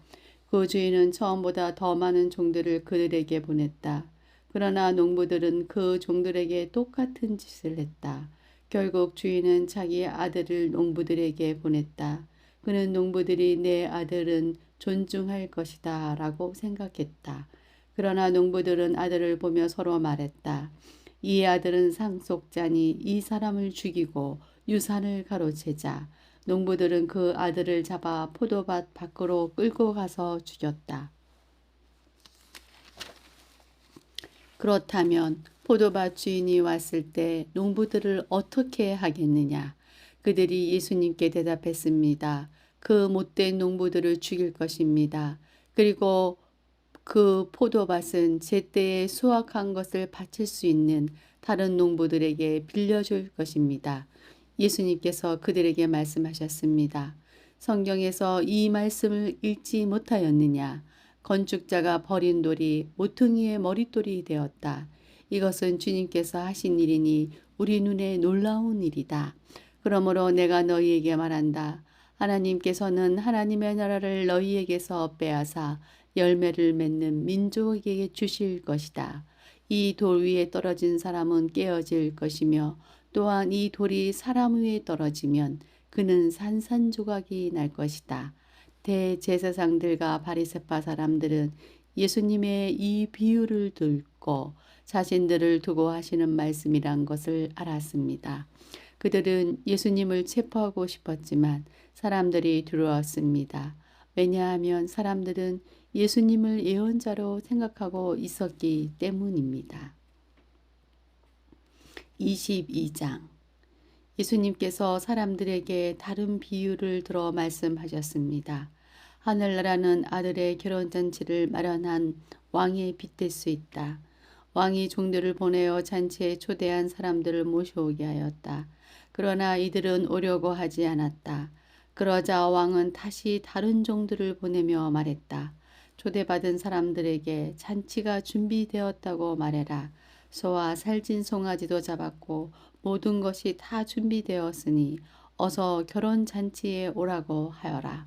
그 주인은 처음보다 더 많은 종들을 그들에게 보냈다. 그러나 농부들은 그 종들에게 똑같은 짓을 했다. 결국 주인은 자기 아들을 농부들에게 보냈다. 그는 농부들이 내 아들은 존중할 것이다 라고 생각했다. 그러나 농부들은 아들을 보며 서로 말했다. 이 아들은 상속자니 이 사람을 죽이고 유산을 가로채자. 농부들은 그 아들을 잡아 포도밭 밖으로 끌고 가서 죽였다. 그렇다면 포도밭 주인이 왔을 때 농부들을 어떻게 하겠느냐? 그들이 예수님께 대답했습니다. 그 못된 농부들을 죽일 것입니다. 그리고 그 포도밭은 제때에 수확한 것을 바칠 수 있는 다른 농부들에게 빌려줄 것입니다. 예수님께서 그들에게 말씀하셨습니다. 성경에서 이 말씀을 읽지 못하였느냐? 건축자가 버린 돌이 모퉁이의 머릿돌이 되었다. 이것은 주님께서 하신 일이니 우리 눈에 놀라운 일이다. 그러므로 내가 너희에게 말한다. 하나님께서는 하나님의 나라를 너희에게서 빼앗아 열매를 맺는 민족에게 주실 것이다. 이 돌 위에 떨어진 사람은 깨어질 것이며 또한 이 돌이 사람 위에 떨어지면 그는 산산조각이 날 것이다. 대제사장들과 바리새파 사람들은 예수님의 이 비유를 듣고 자신들을 두고 하시는 말씀이란 것을 알았습니다. 그들은 예수님을 체포하고 싶었지만 사람들이 두려웠습니다. 왜냐하면 사람들은 예수님을 예언자로 생각하고 있었기 때문입니다. 22장 예수님께서 사람들에게 다른 비유를 들어 말씀하셨습니다. 하늘나라는 아들의 결혼잔치를 마련한 왕에 빗댈 수 있다. 왕이 종들을 보내어 잔치에 초대한 사람들을 모셔오게 하였다. 그러나 이들은 오려고 하지 않았다. 그러자 왕은 다시 다른 종들을 보내며 말했다. 초대받은 사람들에게 잔치가 준비되었다고 말해라. 소와 살찐 송아지도 잡았고 모든 것이 다 준비되었으니 어서 결혼 잔치에 오라고 하여라.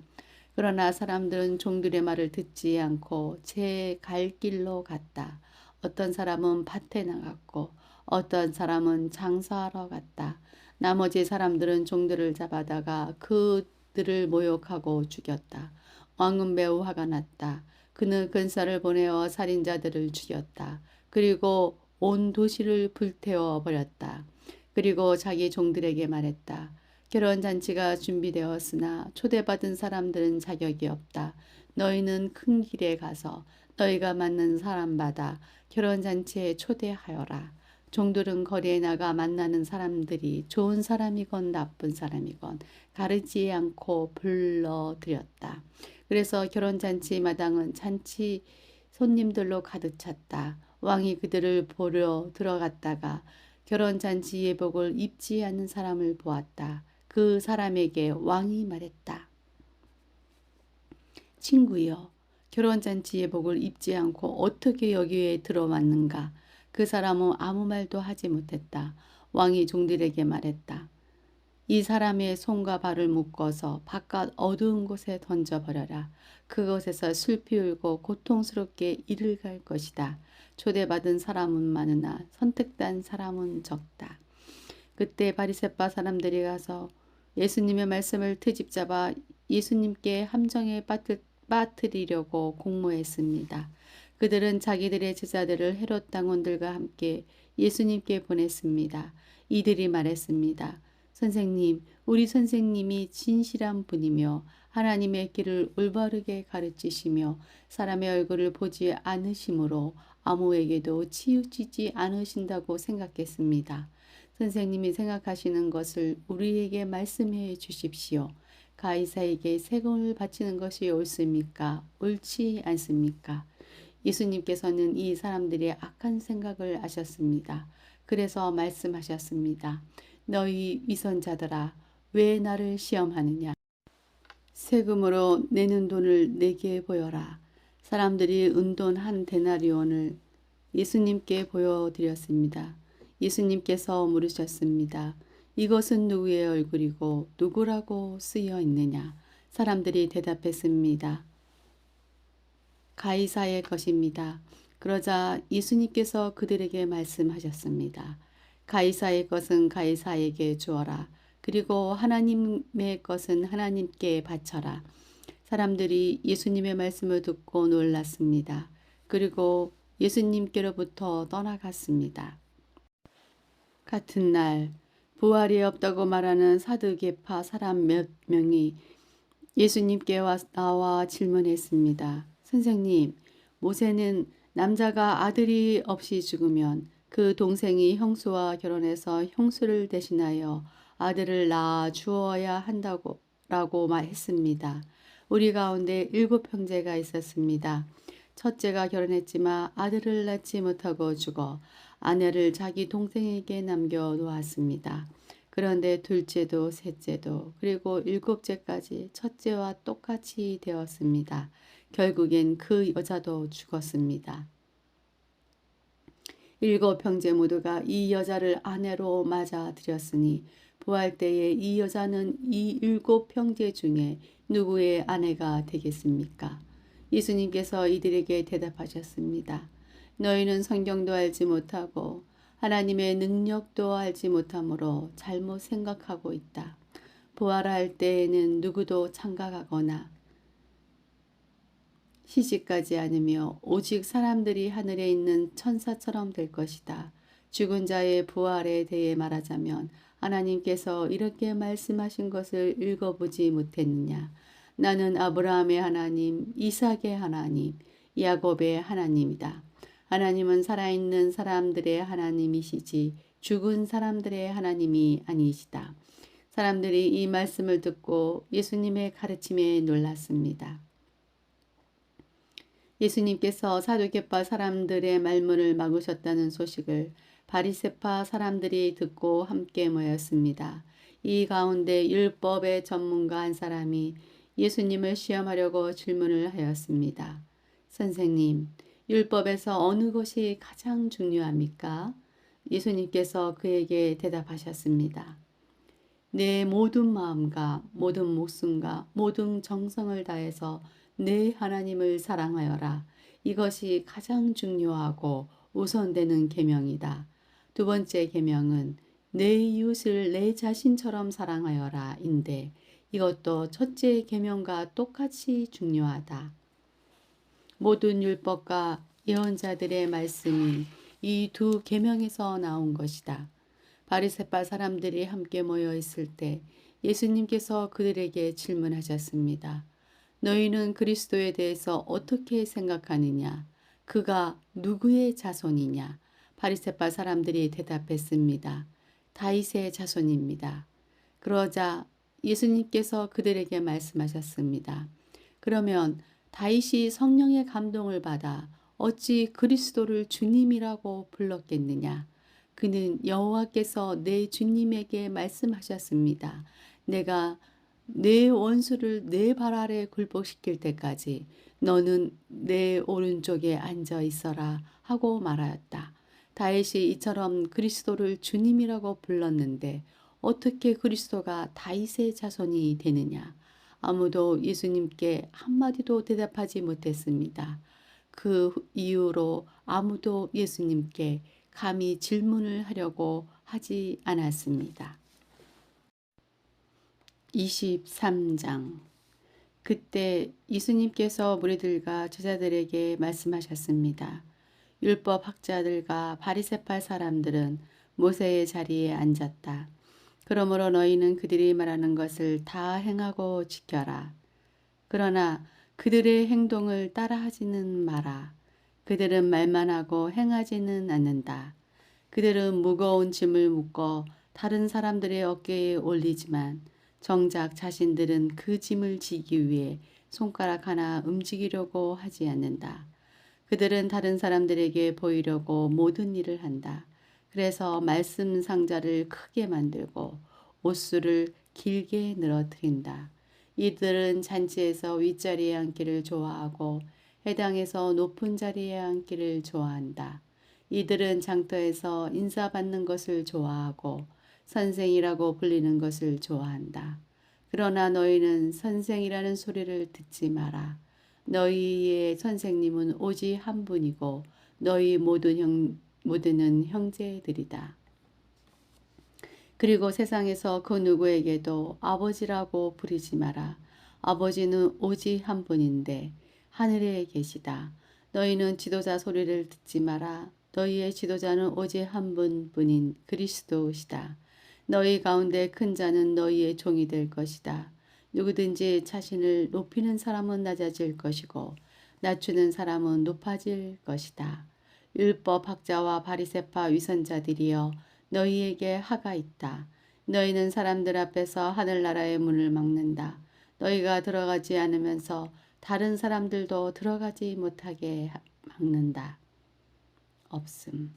그러나 사람들은 종들의 말을 듣지 않고 제 갈 길로 갔다. 어떤 사람은 밭에 나갔고 어떤 사람은 장사하러 갔다. 나머지 사람들은 종들을 잡아다가 그들을 모욕하고 죽였다. 왕은 매우 화가 났다. 그는 근사를 보내어 살인자들을 죽였다. 그리고 온 도시를 불태워 버렸다. 그리고 자기 종들에게 말했다. 결혼잔치가 준비되었으나 초대받은 사람들은 자격이 없다. 너희는 큰 길에 가서 너희가 맞는 사람마다 결혼잔치에 초대하여라. 종들은 거리에 나가 만나는 사람들이 좋은 사람이건 나쁜 사람이건 가르지 않고 불러들였다. 그래서 결혼잔치 마당은 잔치 손님들로 가득 찼다. 왕이 그들을 보러 들어갔다가 결혼잔치 예복을 입지 않는 사람을 보았다. 그 사람에게 왕이 말했다. 친구여, 결혼잔치 예복을 입지 않고 어떻게 여기에 들어왔는가? 그 사람은 아무 말도 하지 못했다. 왕이 종들에게 말했다. 이 사람의 손과 발을 묶어서 바깥 어두운 곳에 던져버려라. 그곳에서 슬피 울고 고통스럽게 이를 갈 것이다. 초대받은 사람은 많으나 선택된 사람은 적다. 그때 바리새파 사람들이 가서 예수님의 말씀을 트집잡아 예수님께 함정에 빠뜨리려고 공모했습니다. 그들은 자기들의 제자들을 헤롯 당원들과 함께 예수님께 보냈습니다. 이들이 말했습니다. 선생님, 우리 선생님이 진실한 분이며 하나님의 길을 올바르게 가르치시며 사람의 얼굴을 보지 않으시므로 아무에게도 치우치지 않으신다고 생각했습니다. 선생님이 생각하시는 것을 우리에게 말씀해 주십시오. 가이사에게 세금을 바치는 것이 옳습니까? 옳지 않습니까? 예수님께서는 이 사람들의 악한 생각을 아셨습니다. 그래서 말씀하셨습니다. 너희 위선자들아, 왜 나를 시험하느냐? 세금으로 내는 돈을 내게 보여라. 사람들이 은돈 한 데나리온을 예수님께 보여드렸습니다. 예수님께서 물으셨습니다. 이것은 누구의 얼굴이고 누구라고 쓰여 있느냐? 사람들이 대답했습니다. 가이사의 것입니다. 그러자 예수님께서 그들에게 말씀하셨습니다. 가이사의 것은 가이사에게 주어라. 그리고 하나님의 것은 하나님께 바쳐라. 사람들이 예수님의 말씀을 듣고 놀랐습니다. 그리고 예수님께로부터 떠나갔습니다. 같은 날 부활이 없다고 말하는 사두개파 사람 몇 명이 예수님께 나와 질문했습니다. 선생님, 모세는 남자가 아들이 없이 죽으면 그 동생이 형수와 결혼해서 형수를 대신하여 아들을 낳아 주어야 한다고 라고 말했습니다. 우리 가운데 7형제가 있었습니다. 첫째가 결혼했지만 아들을 낳지 못하고 죽어 아내를 자기 동생에게 남겨놓았습니다. 그런데 둘째도 셋째도 그리고 일곱째까지 첫째와 똑같이 되었습니다. 결국엔 그 여자도 죽었습니다. 7형제 모두가 이 여자를 아내로 맞아들였으니 부활 때에 이 여자는 이 7형제 중에 누구의 아내가 되겠습니까? 예수님께서 이들에게 대답하셨습니다. 너희는 성경도 알지 못하고 하나님의 능력도 알지 못하므로 잘못 생각하고 있다. 부활할 때에는 누구도 장가가거나 시집가지 않으며 오직 사람들이 하늘에 있는 천사처럼 될 것이다. 죽은 자의 부활에 대해 말하자면 하나님께서 이렇게 말씀하신 것을 읽어보지 못했느냐. 나는 아브라함의 하나님, 이삭의 하나님, 야곱의 하나님이다. 하나님은 살아있는 사람들의 하나님이시지 죽은 사람들의 하나님이 아니시다. 사람들이 이 말씀을 듣고 예수님의 가르침에 놀랐습니다. 예수님께서 사두개파 사람들의 말문을 막으셨다는 소식을 바리새파 사람들이 듣고 함께 모였습니다. 이 가운데 율법의 전문가 한 사람이 예수님을 시험하려고 질문을 하였습니다. 선생님, 율법에서 어느 것이 가장 중요합니까? 예수님께서 그에게 대답하셨습니다. 내 모든 마음과 모든 목숨과 모든 정성을 다해서 내 하나님을 사랑하여라. 이것이 가장 중요하고 우선되는 계명이다. 두 번째 계명은 내 이웃을 내 자신처럼 사랑하여라 인데 이것도 첫째 계명과 똑같이 중요하다. 모든 율법과 예언자들의 말씀이 이 두 계명에서 나온 것이다. 바리새파 사람들이 함께 모여 있을 때 예수님께서 그들에게 질문하셨습니다. 너희는 그리스도에 대해서 어떻게 생각하느냐? 그가 누구의 자손이냐? 바리새파 사람들이 대답했습니다. 다윗의 자손입니다. 그러자 예수님께서 그들에게 말씀하셨습니다. 그러면 다윗이 성령의 감동을 받아 어찌 그리스도를 주님이라고 불렀겠느냐? 그는 여호와께서 내 주님에게 말씀하셨습니다. 내가 내 원수를 내 발 아래 굴복시킬 때까지 너는 내 오른쪽에 앉아 있어라 하고 말하였다. 다윗이 이처럼 그리스도를 주님이라고 불렀는데 어떻게 그리스도가 다윗의 자손이 되느냐? 아무도 예수님께 한마디도 대답하지 못했습니다. 그 이후로 아무도 예수님께 감히 질문을 하려고 하지 않았습니다. 23장. 그때 예수님께서 무리들과 제자들에게 말씀하셨습니다. 율법 학자들과 바리새파 사람들은 모세의 자리에 앉았다. 그러므로 너희는 그들이 말하는 것을 다 행하고 지켜라. 그러나 그들의 행동을 따라하지는 마라. 그들은 말만 하고 행하지는 않는다. 그들은 무거운 짐을 묶어 다른 사람들의 어깨에 올리지만 정작 자신들은 그 짐을 지기 위해 손가락 하나 움직이려고 하지 않는다. 그들은 다른 사람들에게 보이려고 모든 일을 한다. 그래서 말씀 상자를 크게 만들고 옷수를 길게 늘어뜨린다. 이들은 잔치에서 윗자리에 앉기를 좋아하고 회당에서 높은 자리에 앉기를 좋아한다. 이들은 장터에서 인사받는 것을 좋아하고 선생이라고 불리는 것을 좋아한다. 그러나 너희는 선생이라는 소리를 듣지 마라. 너희의 선생님은 오직 한 분이고 너희 모두는 형제들이다. 그리고 세상에서 그 누구에게도 아버지라고 부르지 마라. 아버지는 오직 한 분인데 하늘에 계시다. 너희는 지도자 소리를 듣지 마라. 너희의 지도자는 오직 한 분뿐인 그리스도시다. 너희 가운데 큰 자는 너희의 종이 될 것이다. 누구든지 자신을 높이는 사람은 낮아질 것이고 낮추는 사람은 높아질 것이다. 율법 학자와 바리새파 위선자들이여 너희에게 하가 있다. 너희는 사람들 앞에서 하늘나라의 문을 막는다. 너희가 들어가지 않으면서 다른 사람들도 들어가지 못하게 막는다. 없음.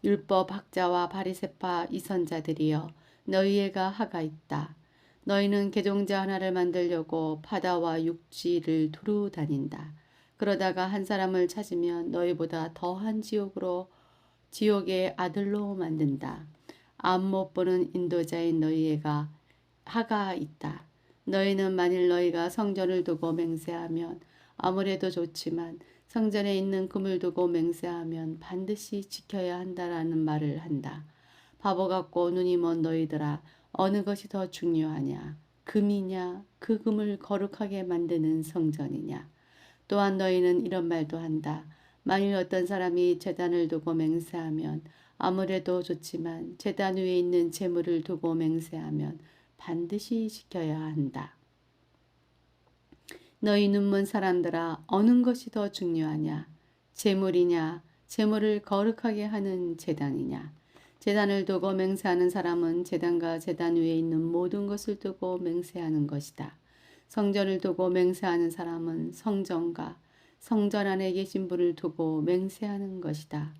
율법 학자와 바리새파 이선자들이여 너희에게 하가 있다. 너희는 개종자 하나를 만들려고 바다와 육지를 두루 다닌다. 그러다가 한 사람을 찾으면 너희보다 더한 지옥의 아들로 만든다. 앞 못 보는 인도자인 너희가 하가 있다. 너희는 만일 너희가 성전을 두고 맹세하면 아무래도 좋지만 성전에 있는 금을 두고 맹세하면 반드시 지켜야 한다라는 말을 한다. 바보 같고 눈이 먼 너희들아, 어느 것이 더 중요하냐? 금이냐? 그 금을 거룩하게 만드는 성전이냐? 또한 너희는 이런 말도 한다. 만일 어떤 사람이 제단을 두고 맹세하면 아무래도 좋지만 제단 위에 있는 재물을 두고 맹세하면 반드시 지켜야 한다. 너희 눈먼 사람들아, 어느 것이 더 중요하냐? 재물이냐? 재물을 거룩하게 하는 제단이냐? 제단을 두고 맹세하는 사람은 제단과 제단 위에 있는 모든 것을 두고 맹세하는 것이다. 성전을 두고 맹세하는 사람은 성전과 성전 안에 계신 분을 두고 맹세하는 것이다.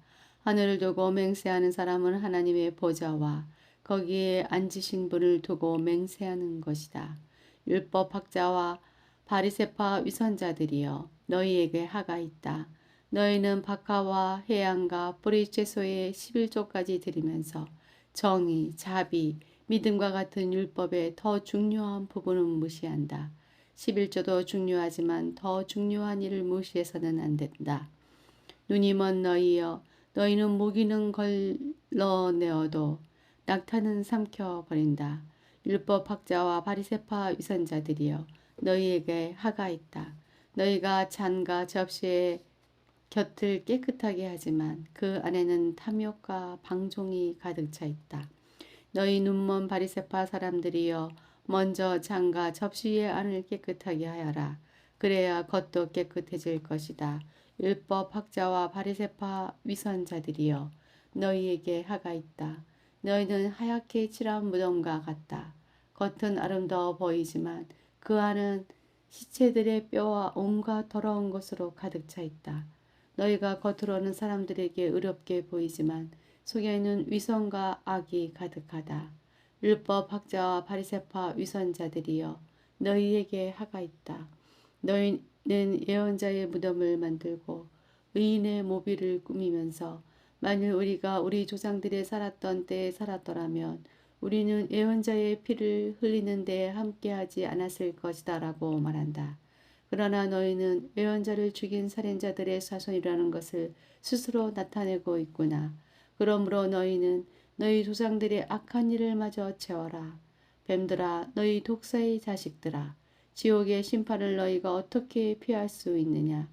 하늘을 두고 맹세하는 사람은 하나님의 보좌와 거기에 앉으신 분을 두고 맹세하는 것이다. 율법 학자와 바리새파 위선자들이여 너희에게 하가 있다. 너희는 박하와 해양과 뿌리 채소의 11조까지 드리면서 정의, 자비, 믿음과 같은 율법의 더 중요한 부분은 무시한다. 11조도 중요하지만 더 중요한 일을 무시해서는 안 된다. 눈이 먼 너희여, 너희는 모기는 걸러내어도 낙타는 삼켜버린다. 율법 학자와 바리새파 위선자들이여 너희에게 하가 있다. 너희가 잔과 접시의 곁을 깨끗하게 하지만 그 안에는 탐욕과 방종이 가득 차 있다. 너희 눈먼 바리새파 사람들이여 먼저 잔과 접시의 안을 깨끗하게 하여라. 그래야 겉도 깨끗해질 것이다. 율법 학자와 바리새파 위선자들이여 너희에게 하가 있다. 너희는 하얗게 칠한 무덤과 같다. 겉은 아름다워 보이지만 그 안은 시체들의 뼈와 온갖 더러운 것으로 가득 차 있다. 너희가 겉으로는 사람들에게 의롭게 보이지만 속에는 위선과 악이 가득하다. 율법 학자와 바리새파 위선자들이여 너희에게 하가 있다. 너희는 예언자의 무덤을 만들고 의인의 모비를 꾸미면서 만일 우리가 우리 조상들이 살았던 때에 살았더라면 우리는 예언자의 피를 흘리는 데에 함께하지 않았을 것이다 라고 말한다. 그러나 너희는 예언자를 죽인 살인자들의 자손이라는 것을 스스로 나타내고 있구나. 그러므로 너희는 너희 조상들의 악한 일을 마저 채워라. 뱀들아, 너희 독사의 자식들아, 지옥의 심판을 너희가 어떻게 피할 수 있느냐.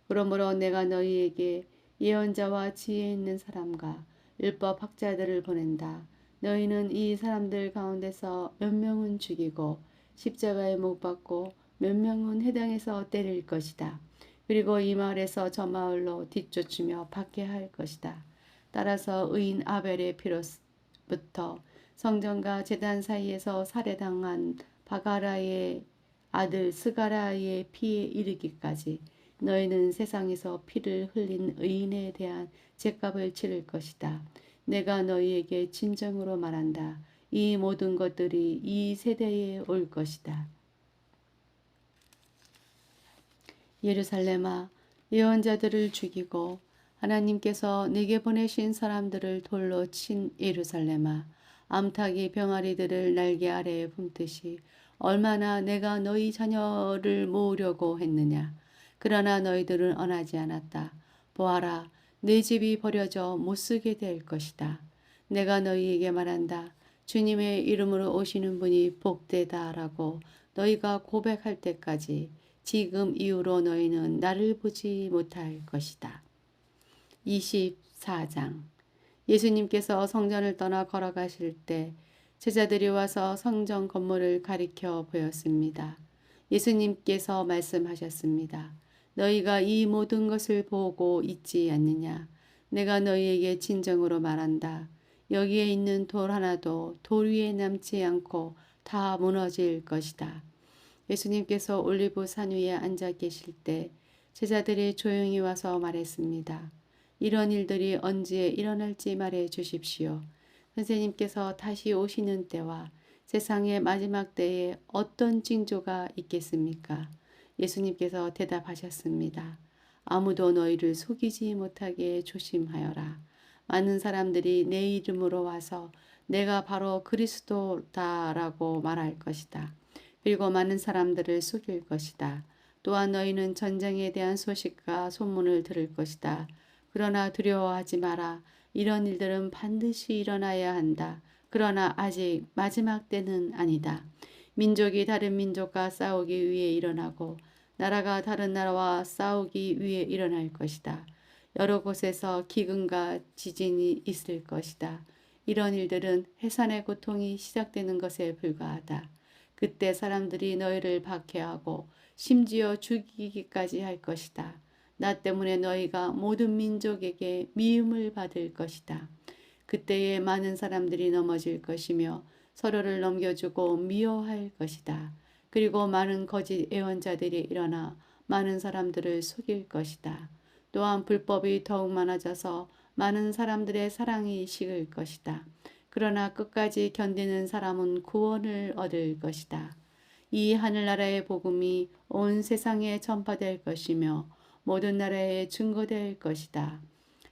그러므로 내가 너희에게 예언자와 지혜 있는 사람과 율법 학자들을 보낸다. 너희는 이 사람들 가운데서 몇 명은 죽이고 십자가에 못 박고 몇 명은 해당에서 때릴 것이다. 그리고 이 마을에서 저 마을로 뒤쫓으며 박해할 것이다. 따라서 의인 아벨의 피로부터 성전과 제단 사이에서 살해당한 바가라의 아들 스가라의 피에 이르기까지 너희는 세상에서 피를 흘린 의인에 대한 죗값을 치를 것이다. 내가 너희에게 진정으로 말한다. 이 모든 것들이 이 세대에 올 것이다. 예루살렘아, 예언자들을 죽이고 하나님께서 내게 보내신 사람들을 돌로 친 예루살렘아, 암탉이 병아리들을 날개 아래에 품듯이 얼마나 내가 너희 자녀를 모으려고 했느냐. 그러나 너희들은 언하지 않았다. 보아라, 내 집이 버려져 못쓰게 될 것이다. 내가 너희에게 말한다. 주님의 이름으로 오시는 분이 복되다라고 너희가 고백할 때까지 지금 이후로 너희는 나를 보지 못할 것이다. 24장. 예수님께서 성전을 떠나 걸어가실 때 제자들이 와서 성전 건물을 가리켜 보였습니다. 예수님께서 말씀하셨습니다. 너희가 이 모든 것을 보고 있지 않느냐? 내가 너희에게 진정으로 말한다. 여기에 있는 돌 하나도 돌 위에 남지 않고 다 무너질 것이다. 예수님께서 올리브 산 위에 앉아 계실 때 제자들이 조용히 와서 말했습니다. 이런 일들이 언제 일어날지 말해 주십시오. 선생님께서 다시 오시는 때와 세상의 마지막 때에 어떤 징조가 있겠습니까? 예수님께서 대답하셨습니다. 아무도 너희를 속이지 못하게 조심하여라. 많은 사람들이 내 이름으로 와서 내가 바로 그리스도다라고 말할 것이다. 그리고 많은 사람들을 속일 것이다. 또한 너희는 전쟁에 대한 소식과 소문을 들을 것이다. 그러나 두려워하지 마라. 이런 일들은 반드시 일어나야 한다. 그러나 아직 마지막 때는 아니다. 민족이 다른 민족과 싸우기 위해 일어나고 나라가 다른 나라와 싸우기 위해 일어날 것이다. 여러 곳에서 기근과 지진이 있을 것이다. 이런 일들은 해산의 고통이 시작되는 것에 불과하다. 그때 사람들이 너희를 박해하고 심지어 죽이기까지 할 것이다. 나 때문에 너희가 모든 민족에게 미움을 받을 것이다. 그때에 많은 사람들이 넘어질 것이며 서로를 넘겨주고 미워할 것이다. 그리고 많은 거짓 예언자들이 일어나 많은 사람들을 속일 것이다. 또한 불법이 더욱 많아져서 많은 사람들의 사랑이 식을 것이다. 그러나 끝까지 견디는 사람은 구원을 얻을 것이다. 이 하늘나라의 복음이 온 세상에 전파될 것이며 모든 나라에 증거될 것이다.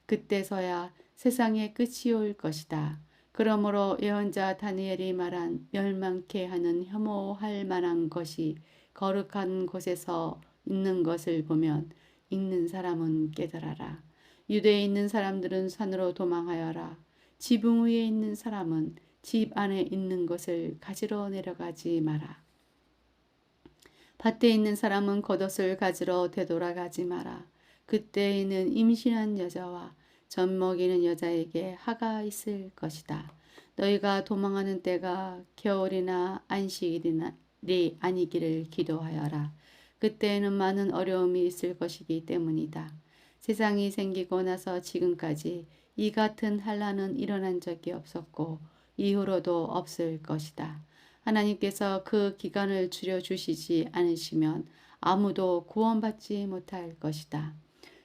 그때서야 세상의 끝이 올 것이다. 그러므로 예언자 다니엘이 말한 멸망케 하는 혐오할 만한 것이 거룩한 곳에서 있는 것을 보면 읽는 사람은 깨달아라. 유대에 있는 사람들은 산으로 도망하여라. 지붕 위에 있는 사람은 집 안에 있는 것을 가지러 내려가지 마라. 밭에 있는 사람은 겉옷을 가지러 되돌아가지 마라. 그때에는 임신한 여자와 젖 먹이는 여자에게 하가 있을 것이다. 너희가 도망하는 때가 겨울이나 안식일이 아니기를 기도하여라. 그때에는 많은 어려움이 있을 것이기 때문이다. 세상이 생기고 나서 지금까지 이 같은 환난은 일어난 적이 없었고 이후로도 없을 것이다. 하나님께서 그 기간을 줄여주시지 않으시면 아무도 구원받지 못할 것이다.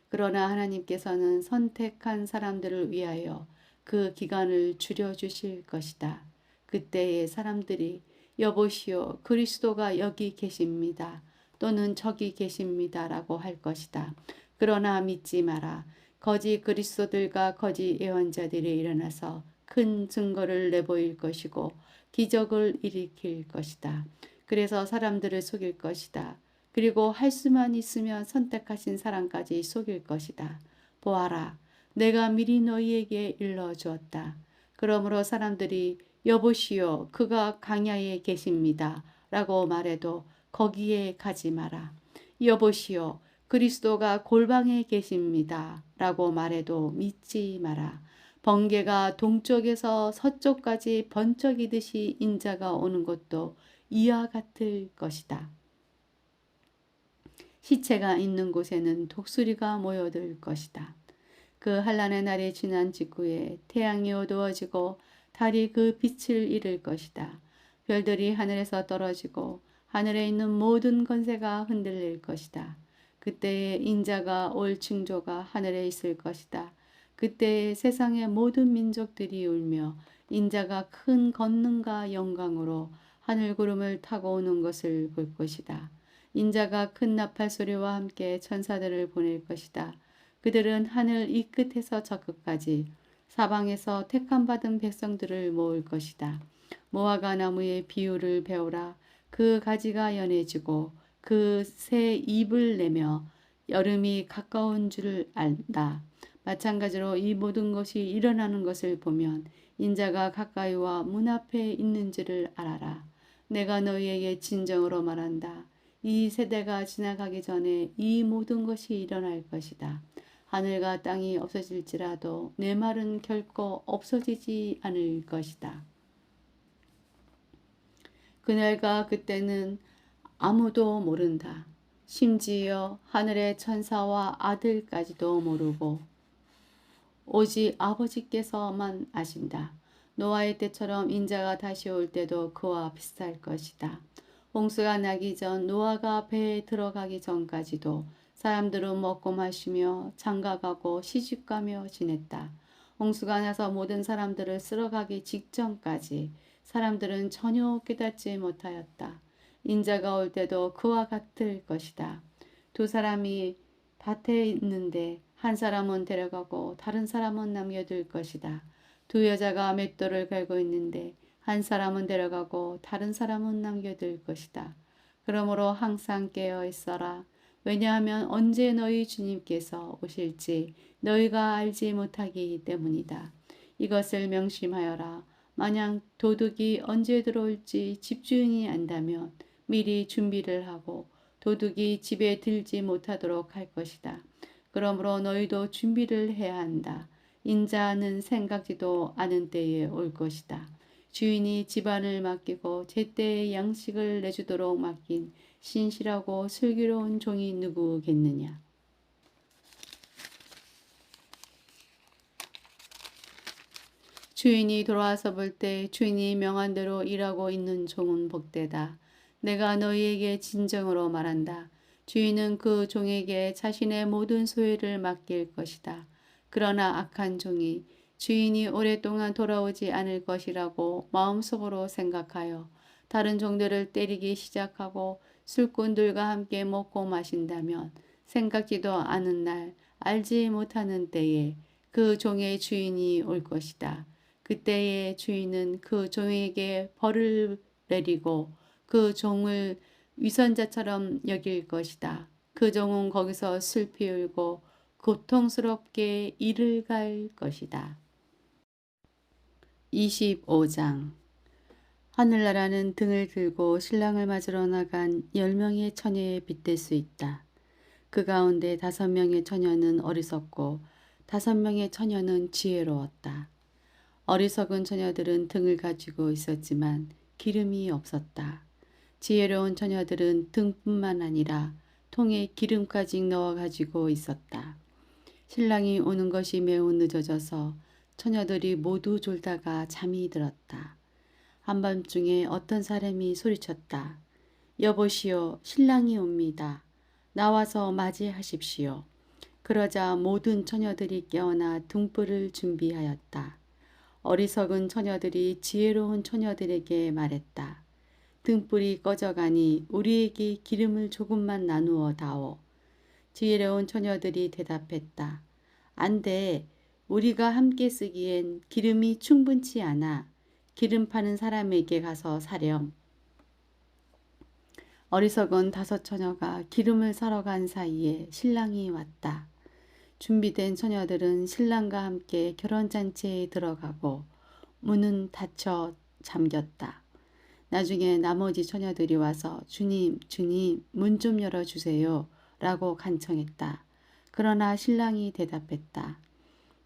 그러나 하나님께서는 선택한 사람들을 위하여 그 기간을 줄여주실 것이다. 그때의 사람들이 여보시오 그리스도가 여기 계십니다. 또는 저기 계십니다. 라고 할 것이다. 그러나 믿지 마라. 거짓 그리스도들과 거짓 예언자들이 일어나서 큰 증거를 내보일 것이고 기적을 일으킬 것이다. 그래서 사람들을 속일 것이다. 그리고 할 수만 있으면 선택하신 사람까지 속일 것이다. 보아라, 내가 미리 너희에게 일러주었다. 그러므로 사람들이 여보시오, 그가 광야에 계십니다. 라고 말해도 거기에 가지 마라. 여보시오, 그리스도가 골방에 계십니다. 라고 말해도 믿지 마라. 번개가 동쪽에서 서쪽까지 번쩍이듯이 인자가 오는 것도 이와 같을 것이다. 시체가 있는 곳에는 독수리가 모여들 것이다. 그 환난의 날이 지난 직후에 태양이 어두워지고 달이 그 빛을 잃을 것이다. 별들이 하늘에서 떨어지고 하늘에 있는 모든 권세가 흔들릴 것이다. 그때에 인자가 올 징조가 하늘에 있을 것이다. 그때에 세상의 모든 민족들이 울며 인자가 큰 권능과 영광으로 하늘 구름을 타고 오는 것을 볼 것이다. 인자가 큰 나팔 소리와 함께 천사들을 보낼 것이다. 그들은 하늘 이 끝에서 저 끝까지 사방에서 택함 받은 백성들을 모을 것이다. 무화과 나무의 비유를 배우라. 그 가지가 연해지고 그 새 잎을 내며 여름이 가까운 줄을 안다. 마찬가지로 이 모든 것이 일어나는 것을 보면 인자가 가까이와 문 앞에 있는지를 알아라. 내가 너희에게 진정으로 말한다. 이 세대가 지나가기 전에 이 모든 것이 일어날 것이다. 하늘과 땅이 없어질지라도 내 말은 결코 없어지지 않을 것이다. 그날과 그때는 아무도 모른다. 심지어 하늘의 천사와 아들까지도 모르고 오직 아버지께서만 아신다. 노아의 때처럼 인자가 다시 올 때도 그와 비슷할 것이다. 홍수가 나기 전 노아가 배에 들어가기 전까지도 사람들은 먹고 마시며 장가가고 시집가며 지냈다. 홍수가 나서 모든 사람들을 쓸어가기 직전까지 사람들은 전혀 깨닫지 못하였다. 인자가 올 때도 그와 같을 것이다. 두 사람이 밭에 있는데 한 사람은 데려가고 다른 사람은 남겨둘 것이다. 두 여자가 맷돌을 갈고 있는데 한 사람은 데려가고 다른 사람은 남겨둘 것이다. 그러므로 항상 깨어 있어라. 왜냐하면 언제 너희 주님께서 오실지 너희가 알지 못하기 때문이다. 이것을 명심하여라. 만약 도둑이 언제 들어올지 집주인이 안다면 미리 준비를 하고 도둑이 집에 들지 못하도록 할 것이다. 그러므로 너희도 준비를 해야 한다. 인자는 생각지도 않은 때에 올 것이다. 주인이 집안을 맡기고 제때에 양식을 내주도록 맡긴 신실하고 슬기로운 종이 누구겠느냐. 주인이 돌아와서 볼 때 주인이 명한 대로 일하고 있는 종은 복되다. 내가 너희에게 진정으로 말한다. 주인은 그 종에게 자신의 모든 소유를 맡길 것이다. 그러나 악한 종이 주인이 오랫동안 돌아오지 않을 것이라고 마음속으로 생각하여 다른 종들을 때리기 시작하고 술꾼들과 함께 먹고 마신다면 생각지도 않은 날 알지 못하는 때에 그 종의 주인이 올 것이다. 그때의 주인은 그 종에게 벌을 내리고 그 종을 위선자처럼 여길 것이다. 그 종은 거기서 슬피 울고 고통스럽게 이를 갈 것이다. 25장 하늘나라는 등을 들고 신랑을 맞으러 나간 10명의 처녀에 빗댈 수 있다. 그 가운데 5명의 처녀는 어리석고 5명의 처녀는 지혜로웠다. 어리석은 처녀들은 등을 가지고 있었지만 기름이 없었다. 지혜로운 처녀들은 등뿐만 아니라 통에 기름까지 넣어 가지고 있었다. 신랑이 오는 것이 매우 늦어져서 처녀들이 모두 졸다가 잠이 들었다. 한밤중에 어떤 사람이 소리쳤다. 여보시오, 신랑이 옵니다. 나와서 맞이하십시오. 그러자 모든 처녀들이 깨어나 등불을 준비하였다. 어리석은 처녀들이 지혜로운 처녀들에게 말했다. 등불이 꺼져가니 우리에게 기름을 조금만 나누어 다오. 지혜로운 처녀들이 대답했다. 안 돼. 우리가 함께 쓰기엔 기름이 충분치 않아. 기름 파는 사람에게 가서 사렴. 어리석은 5 처녀가 기름을 사러 간 사이에 신랑이 왔다. 준비된 처녀들은 신랑과 함께 결혼잔치에 들어가고 문은 닫혀 잠겼다. 나중에 나머지 처녀들이 와서 주님, 주님, 문 좀 열어주세요 라고 간청했다. 그러나 신랑이 대답했다.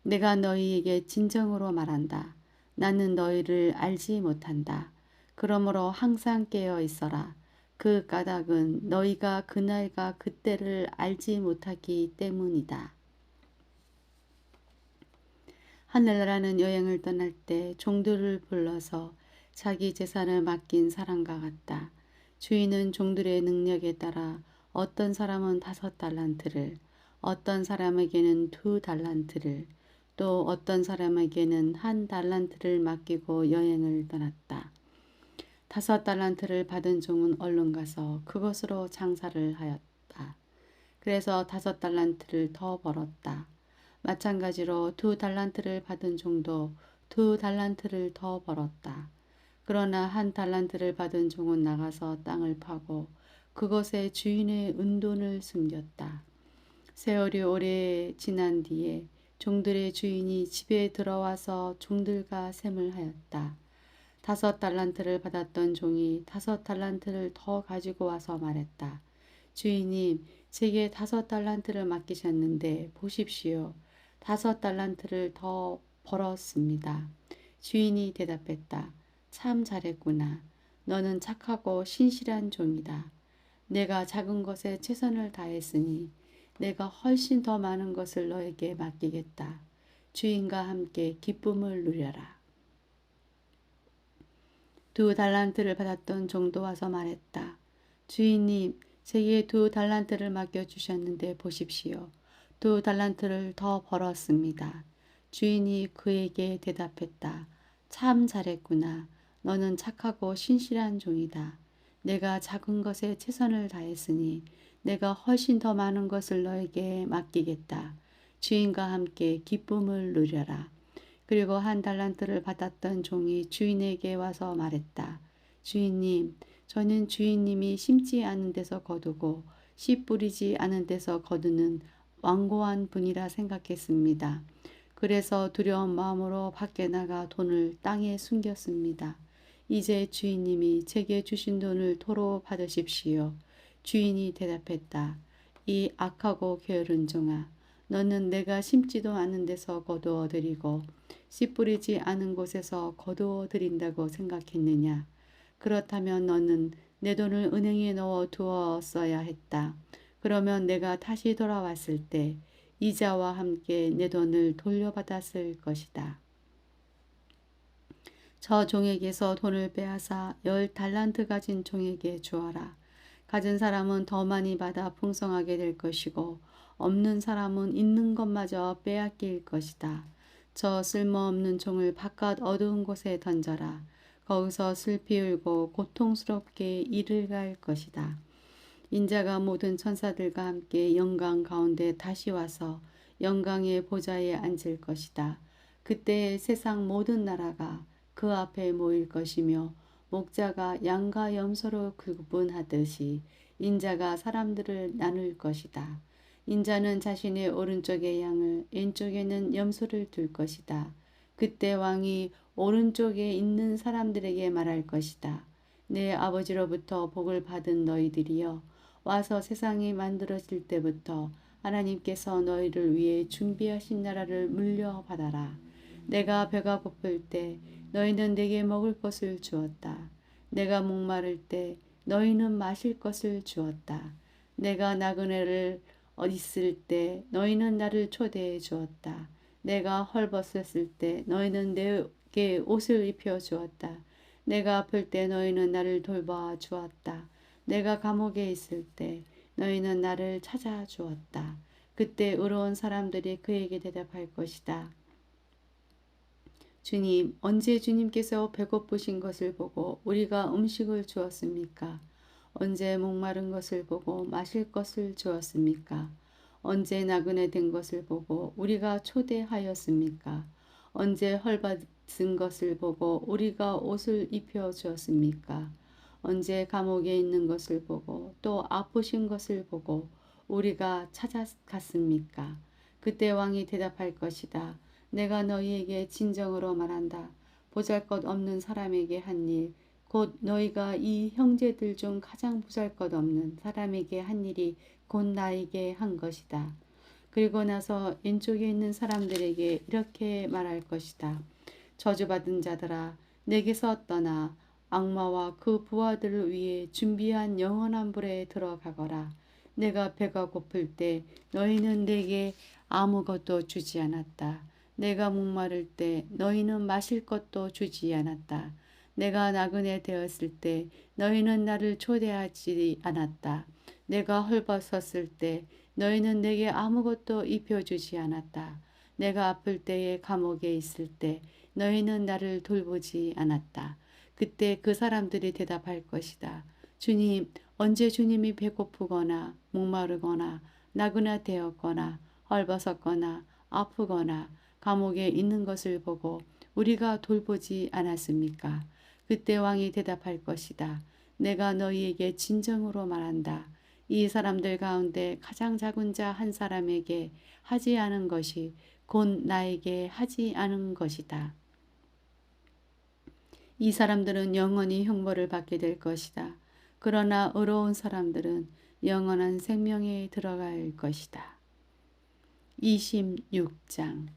내가 너희에게 진정으로 말한다. 나는 너희를 알지 못한다. 그러므로 항상 깨어 있어라. 그 까닭은 너희가 그날과 그때를 알지 못하기 때문이다. 하늘나라는 여행을 떠날 때 종들을 불러서 자기 재산을 맡긴 사람과 같다. 주인은 종들의 능력에 따라 어떤 사람은 5달란트를, 어떤 사람에게는 2달란트를, 또 어떤 사람에게는 1달란트를 맡기고 여행을 떠났다. 5달란트를 받은 종은 얼른 가서 그것으로 장사를 하였다. 그래서 5달란트를 더 벌었다. 마찬가지로 2달란트를 받은 종도 2달란트를 더 벌었다. 그러나 1달란트를 받은 종은 나가서 땅을 파고 그것에 주인의 은돈을 숨겼다. 세월이 오래 지난 뒤에 종들의 주인이 집에 들어와서 종들과 셈을 하였다. 5달란트를 받았던 종이 5달란트를 더 가지고 와서 말했다. 주인님, 제게 5달란트를 맡기셨는데 보십시오. 5달란트를 더 벌었습니다. 주인이 대답했다. 참 잘했구나. 너는 착하고 신실한 종이다. 내가 작은 것에 최선을 다했으니 내가 훨씬 더 많은 것을 너에게 맡기겠다. 주인과 함께 기쁨을 누려라. 2달란트를 받았던 종도 와서 말했다. 주인님, 제게 2달란트를 맡겨주셨는데 보십시오. 2달란트를 더 벌었습니다. 주인이 그에게 대답했다. 참 잘했구나. 너는 착하고 신실한 종이다. 내가 작은 것에 최선을 다했으니 내가 훨씬 더 많은 것을 너에게 맡기겠다. 주인과 함께 기쁨을 누려라. 그리고 1달란트를 받았던 종이 주인에게 와서 말했다. 주인님, 저는 주인님이 심지 않은 데서 거두고 씨 뿌리지 않은 데서 거두는 완고한 분이라 생각했습니다. 그래서 두려운 마음으로 밖에 나가 돈을 땅에 숨겼습니다. 이제 주인님이 제게 주신 돈을 도로 받으십시오. 주인이 대답했다. 이 악하고 게으른 종아, 너는 내가 심지도 않은 데서 거두어 들이고 씨 뿌리지 않은 곳에서 거두어 들인다고 생각했느냐? 그렇다면 너는 내 돈을 은행에 넣어 두었어야 했다. 그러면 내가 다시 돌아왔을 때 이자와 함께 내 돈을 돌려받았을 것이다. 저 종에게서 돈을 빼앗아 10달란트 가진 종에게 주어라. 가진 사람은 더 많이 받아 풍성하게 될 것이고 없는 사람은 있는 것마저 빼앗길 것이다. 저 쓸모없는 종을 바깥 어두운 곳에 던져라. 거기서 슬피 울고 고통스럽게 이를 갈 것이다. 인자가 모든 천사들과 함께 영광 가운데 다시 와서 영광의 보좌에 앉을 것이다. 그때 세상 모든 나라가 그 앞에 모일 것이며 목자가 양과 염소로 구분하듯이 인자가 사람들을 나눌 것이다. 인자는 자신의 오른쪽에 양을 왼쪽에는 염소를 둘 것이다. 그때 왕이 오른쪽에 있는 사람들에게 말할 것이다. 내 아버지로부터 복을 받은 너희들이여, 와서 세상이 만들어질 때부터 하나님께서 너희를 위해 준비하신 나라를 물려받아라. 내가 배가 고플 때 너희는 내게 먹을 것을 주었다. 내가 목마를 때 너희는 마실 것을 주었다. 내가 나그네를 있을 때 너희는 나를 초대해 주었다. 내가 헐벗었을 때 너희는 내게 옷을 입혀 주었다. 내가 아플 때 너희는 나를 돌봐 주었다. 내가 감옥에 있을 때 너희는 나를 찾아 주었다. 그때 의로운 사람들이 그에게 대답할 것이다. 주님, 언제 주님께서 배고프신 것을 보고 우리가 음식을 주었습니까? 언제 목마른 것을 보고 마실 것을 주었습니까? 언제 나그네 된 것을 보고 우리가 초대하였습니까? 언제 헐벗은 것을 보고 우리가 옷을 입혀 주었습니까? 언제 감옥에 있는 것을 보고 또 아프신 것을 보고 우리가 찾아갔습니까? 그때 왕이 대답할 것이다. 내가 너희에게 진정으로 말한다. 보잘것없는 사람에게 한 일, 곧 너희가 이 형제들 중 가장 보잘것없는 사람에게 한 일이 곧 나에게 한 것이다. 그리고 나서 왼쪽에 있는 사람들에게 이렇게 말할 것이다. 저주받은 자들아, 내게서 떠나 악마와 그 부하들을 위해 준비한 영원한 불에 들어가거라. 내가 배가 고플 때 너희는 내게 아무것도 주지 않았다. 내가 목마를 때 너희는 마실 것도 주지 않았다. 내가 나그네 되었을 때 너희는 나를 초대하지 않았다. 내가 헐벗었을 때 너희는 내게 아무것도 입혀주지 않았다. 내가 아플 때에 감옥에 있을 때 너희는 나를 돌보지 않았다. 그때 그 사람들이 대답할 것이다. 주님, 언제 주님이 배고프거나 목마르거나 나그네 되었거나 헐벗었거나 아프거나 감옥에 있는 것을 보고 우리가 돌보지 않았습니까? 그때 왕이 대답할 것이다. 내가 너희에게 진정으로 말한다. 이 사람들 가운데 가장 작은 자 한 사람에게 하지 않은 것이 곧 나에게 하지 않은 것이다. 이 사람들은 영원히 형벌을 받게 될 것이다. 그러나 의로운 사람들은 영원한 생명에 들어갈 것이다. 26장.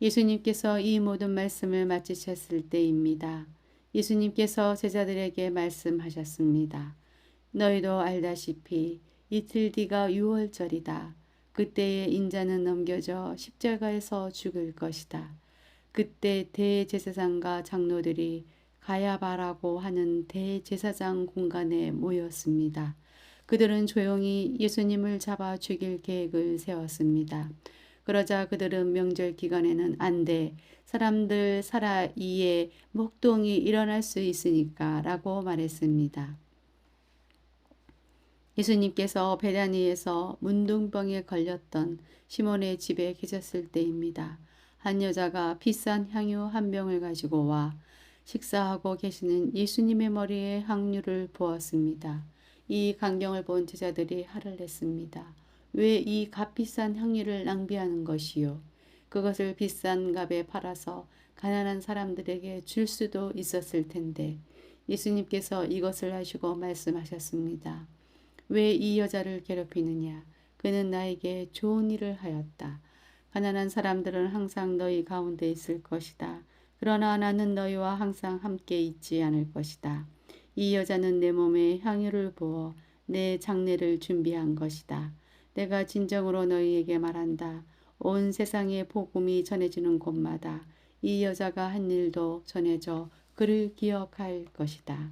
예수님께서 이 모든 말씀을 마치셨을 때입니다. 예수님께서 제자들에게 말씀하셨습니다. 너희도 알다시피 이틀 뒤가 유월절이다. 그때에 인자는 넘겨져 십자가에서 죽을 것이다. 그때 대제사장과 장로들이 가야바라고 하는 대제사장 공간에 모였습니다. 그들은 조용히 예수님을 잡아 죽일 계획을 세웠습니다. 그러자 그들은 명절 기간에는 안 돼. 사람들 사이에 목동이 일어날 수 있으니까 라고 말했습니다. 예수님께서 베다니에서 문둥병에 걸렸던 시몬의 집에 계셨을 때입니다. 한 여자가 비싼 향유 한 병을 가지고 와 식사하고 계시는 예수님의 머리에 향유를 부었습니다. 이 광경을 본 제자들이 화를 냈습니다. 왜 이 값비싼 향유를 낭비하는 것이요? 그것을 비싼 값에 팔아서 가난한 사람들에게 줄 수도 있었을 텐데 예수님께서 이것을 하시고 말씀하셨습니다. 왜 이 여자를 괴롭히느냐? 그는 나에게 좋은 일을 하였다. 가난한 사람들은 항상 너희 가운데 있을 것이다. 그러나 나는 너희와 항상 함께 있지 않을 것이다. 이 여자는 내 몸에 향유를 부어 내 장례를 준비한 것이다. 내가 진정으로 너희에게 말한다. 온 세상에 복음이 전해지는 곳마다 이 여자가 한 일도 전해져 그를 기억할 것이다.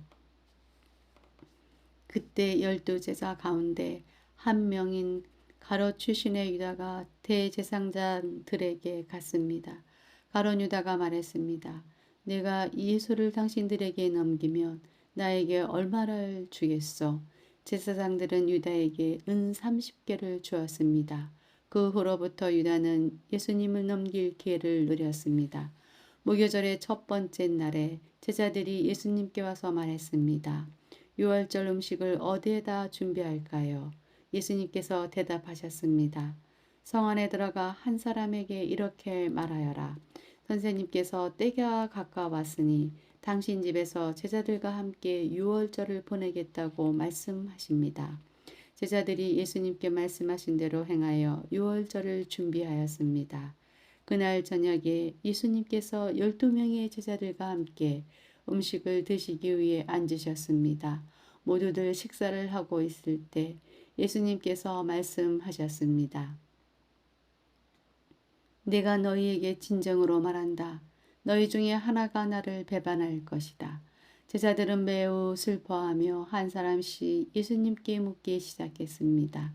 그때 12제자 가운데 한 명인 가롯 출신의 유다가 대제사장들에게 갔습니다. 가롯 유다가 말했습니다. 내가 예수를 당신들에게 넘기면 나에게 얼마를 주겠소? 제사장들은 유다에게 은 30개를 주었습니다. 그 후로부터 유다는 예수님을 넘길 기회를 누렸습니다. 무교절의 첫 번째 날에 제자들이 예수님께 와서 말했습니다. 유월절 음식을 어디에다 준비할까요? 예수님께서 대답하셨습니다. 성 안에 들어가 한 사람에게 이렇게 말하여라. 선생님께서 때가 가까웠으니 당신 집에서 제자들과 함께 유월절을 보내겠다고 말씀하십니다. 제자들이 예수님께 말씀하신 대로 행하여 유월절을 준비하였습니다. 그날 저녁에 예수님께서 12명의 제자들과 함께 음식을 드시기 위해 앉으셨습니다. 모두들 식사를 하고 있을 때 예수님께서 말씀하셨습니다. 내가 너희에게 진정으로 말한다. 너희 중에 하나가 나를 배반할 것이다. 제자들은 매우 슬퍼하며 한 사람씩 예수님께 묻기 시작했습니다.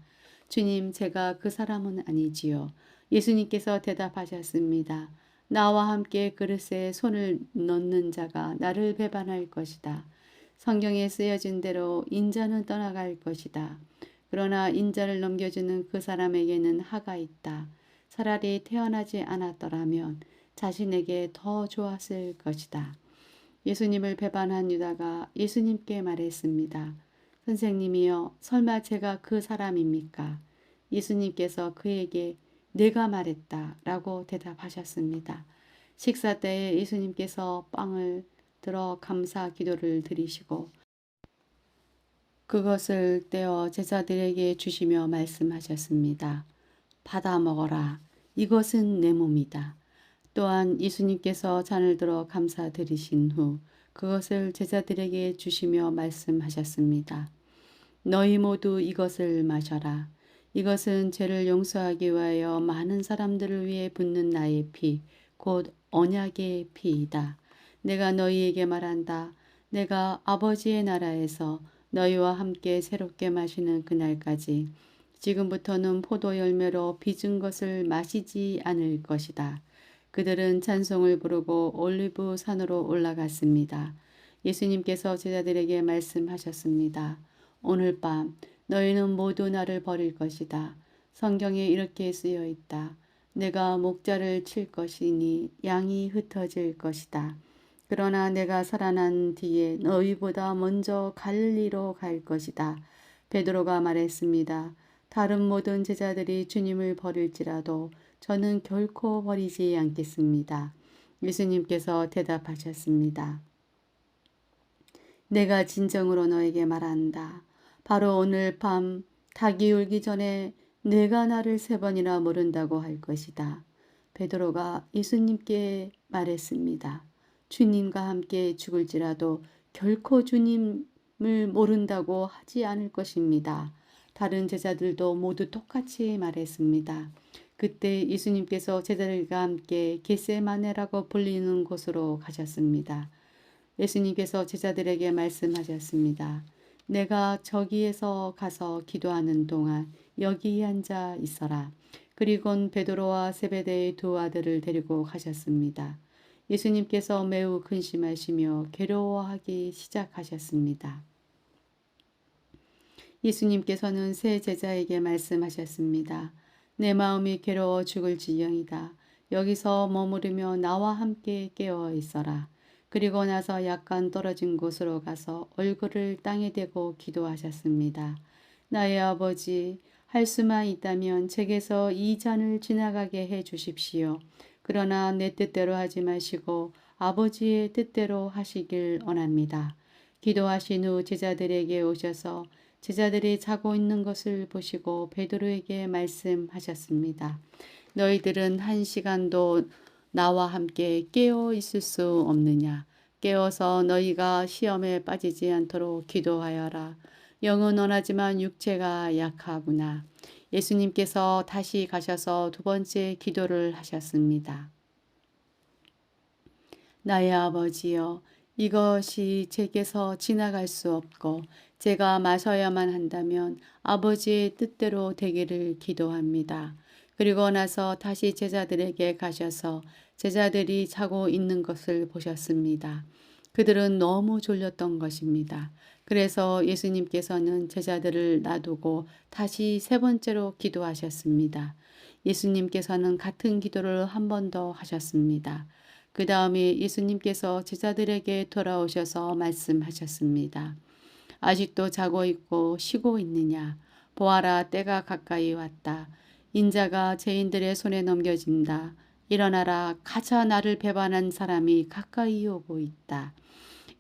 주님, 제가 그 사람은 아니지요. 예수님께서 대답하셨습니다. 나와 함께 그릇에 손을 넣는 자가 나를 배반할 것이다. 성경에 쓰여진 대로 인자는 떠나갈 것이다. 그러나 인자를 넘겨주는 그 사람에게는 하가 있다. 차라리 태어나지 않았더라면 자신에게 더 좋았을 것이다. 예수님을 배반한 유다가 예수님께 말했습니다. 선생님이여, 설마 제가 그 사람입니까? 예수님께서 그에게 내가 말했다 라고 대답하셨습니다. 식사 때에 예수님께서 빵을 들어 감사 기도를 드리시고 그것을 떼어 제자들에게 주시며 말씀하셨습니다. 받아 먹어라. 이것은 내 몸이다. 또한 예수님께서 잔을 들어 감사드리신 후 그것을 제자들에게 주시며 말씀하셨습니다. 너희 모두 이것을 마셔라. 이것은 죄를 용서하기 위하여 많은 사람들을 위해 붓는 나의 피, 곧 언약의 피이다. 내가 너희에게 말한다. 내가 아버지의 나라에서 너희와 함께 새롭게 마시는 그날까지 지금부터는 포도 열매로 빚은 것을 마시지 않을 것이다. 그들은 찬송을 부르고 올리브 산으로 올라갔습니다. 예수님께서 제자들에게 말씀하셨습니다. 오늘 밤 너희는 모두 나를 버릴 것이다. 성경에 이렇게 쓰여 있다. 내가 목자를 칠 것이니 양이 흩어질 것이다. 그러나 내가 살아난 뒤에 너희보다 먼저 갈릴리로 갈 것이다. 베드로가 말했습니다. 다른 모든 제자들이 주님을 버릴지라도 저는 결코 버리지 않겠습니다. 예수님께서 대답하셨습니다. 내가 진정으로 너에게 말한다. 바로 오늘 밤 닭이 울기 전에 내가 나를 3번이나 모른다고 할 것이다. 베드로가 예수님께 말했습니다. 주님과 함께 죽을지라도 결코 주님을 모른다고 하지 않을 것입니다. 다른 제자들도 모두 똑같이 말했습니다. 그때 예수님께서 제자들과 함께 겟세마네라고 불리는 곳으로 가셨습니다. 예수님께서 제자들에게 말씀하셨습니다. 내가 저기에서 가서 기도하는 동안 여기 앉아 있어라. 그리곤 베드로와 세베대의 2 아들을 데리고 가셨습니다. 예수님께서 매우 근심하시며 괴로워하기 시작하셨습니다. 예수님께서는 세 제자에게 말씀하셨습니다. 내 마음이 괴로워 죽을 지경이다. 여기서 머무르며 나와 함께 깨어 있어라. 그리고 나서 약간 떨어진 곳으로 가서 얼굴을 땅에 대고 기도하셨습니다. 나의 아버지, 할 수만 있다면 제게서 이 잔을 지나가게 해 주십시오. 그러나 내 뜻대로 하지 마시고 아버지의 뜻대로 하시길 원합니다. 기도하신 후 제자들에게 오셔서 제자들이 자고 있는 것을 보시고 베드로에게 말씀하셨습니다. 너희들은 1시간도 나와 함께 깨어 있을 수 없느냐? 깨어서 너희가 시험에 빠지지 않도록 기도하여라. 영은 원하지만 육체가 약하구나. 예수님께서 다시 가셔서 2번째 기도를 하셨습니다. 나의 아버지여, 이것이 제게서 지나갈 수 없고 제가 마셔야만 한다면 아버지의 뜻대로 되기를 기도합니다. 그리고 나서 다시 제자들에게 가셔서 제자들이 자고 있는 것을 보셨습니다. 그들은 너무 졸렸던 것입니다. 그래서 예수님께서는 제자들을 놔두고 다시 3번째로 기도하셨습니다. 예수님께서는 같은 기도를 한 번 더 하셨습니다. 그 다음에 예수님께서 제자들에게 돌아오셔서 말씀하셨습니다. 아직도 자고 있고 쉬고 있느냐? 보아라, 때가 가까이 왔다. 인자가 죄인들의 손에 넘겨진다. 일어나라, 가자, 나를 배반한 사람이 가까이 오고 있다.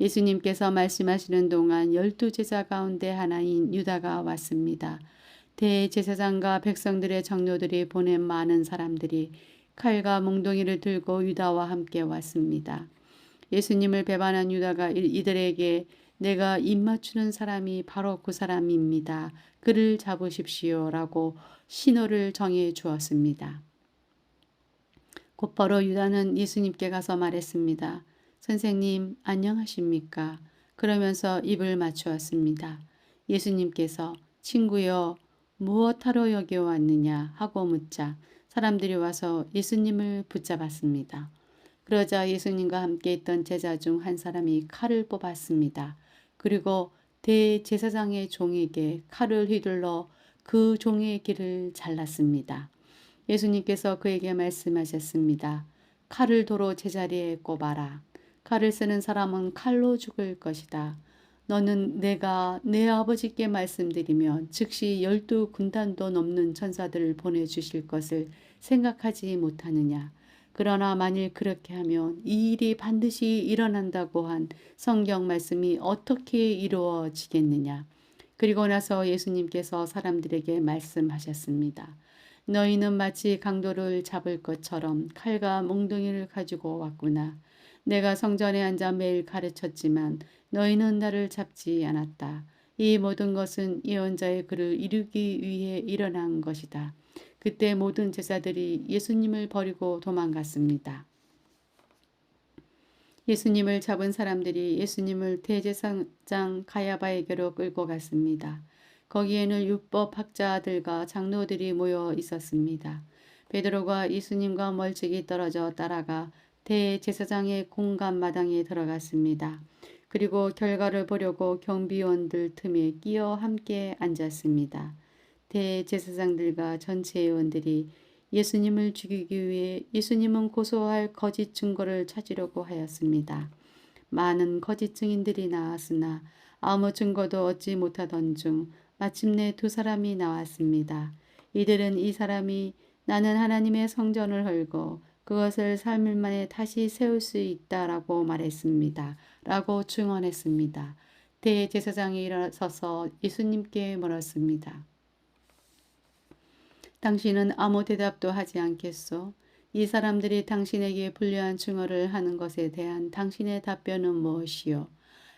예수님께서 말씀하시는 동안 12제자 가운데 하나인 유다가 왔습니다. 대제사장과 백성들의 장로들이 보낸 많은 사람들이 칼과 몽둥이를 들고 유다와 함께 왔습니다. 예수님을 배반한 유다가 이들에게 내가 입맞추는 사람이 바로 그 사람입니다. 그를 잡으십시오라고 신호를 정해 주었습니다. 곧바로 유다는 예수님께 가서 말했습니다. 선생님, 안녕하십니까? 그러면서 입을 맞추었습니다. 예수님께서 친구여, 무엇하러 여기 왔느냐 하고 묻자 사람들이 와서 예수님을 붙잡았습니다. 그러자 예수님과 함께 있던 제자 중 한 사람이 칼을 뽑았습니다. 그리고 대제사장의 종에게 칼을 휘둘러 그 종의 귀를 잘랐습니다. 예수님께서 그에게 말씀하셨습니다. 칼을 도로 제자리에 꼽아라. 칼을 쓰는 사람은 칼로 죽을 것이다. 너는 내가 내 아버지께 말씀드리면 즉시 12군단도 넘는 천사들을 보내주실 것을 생각하지 못하느냐. 그러나 만일 그렇게 하면 이 일이 반드시 일어난다고 한 성경 말씀이 어떻게 이루어지겠느냐. 그리고 나서 예수님께서 사람들에게 말씀하셨습니다. 너희는 마치 강도를 잡을 것처럼 칼과 몽둥이를 가지고 왔구나. 내가 성전에 앉아 매일 가르쳤지만 너희는 나를 잡지 않았다. 이 모든 것은 예언자의 글을 이루기 위해 일어난 것이다. 그때 모든 제자들이 예수님을 버리고 도망갔습니다. 예수님을 잡은 사람들이 예수님을 대제사장 가야바에게로 끌고 갔습니다. 거기에는 율법학자들과 장로들이 모여 있었습니다. 베드로가 예수님과 멀찍이 떨어져 따라가 대제사장의 공간 마당에 들어갔습니다. 그리고 결과를 보려고 경비원들 틈에 끼어 함께 앉았습니다. 대제사장들과 전체 의원들이 예수님을 죽이기 위해 예수님은 고소할 거짓 증거를 찾으려고 하였습니다. 많은 거짓 증인들이 나왔으나 아무 증거도 얻지 못하던 중 마침내 2사람이 나왔습니다. 이들은 이 사람이 나는 하나님의 성전을 헐고 그것을 3일 만에 다시 세울 수 있다라고 말했습니다. 라고 증언했습니다. 대제사장이 일어서서 예수님께 물었습니다. 당신은 아무 대답도 하지 않겠소? 이 사람들이 당신에게 불리한 증언을 하는 것에 대한 당신의 답변은 무엇이요?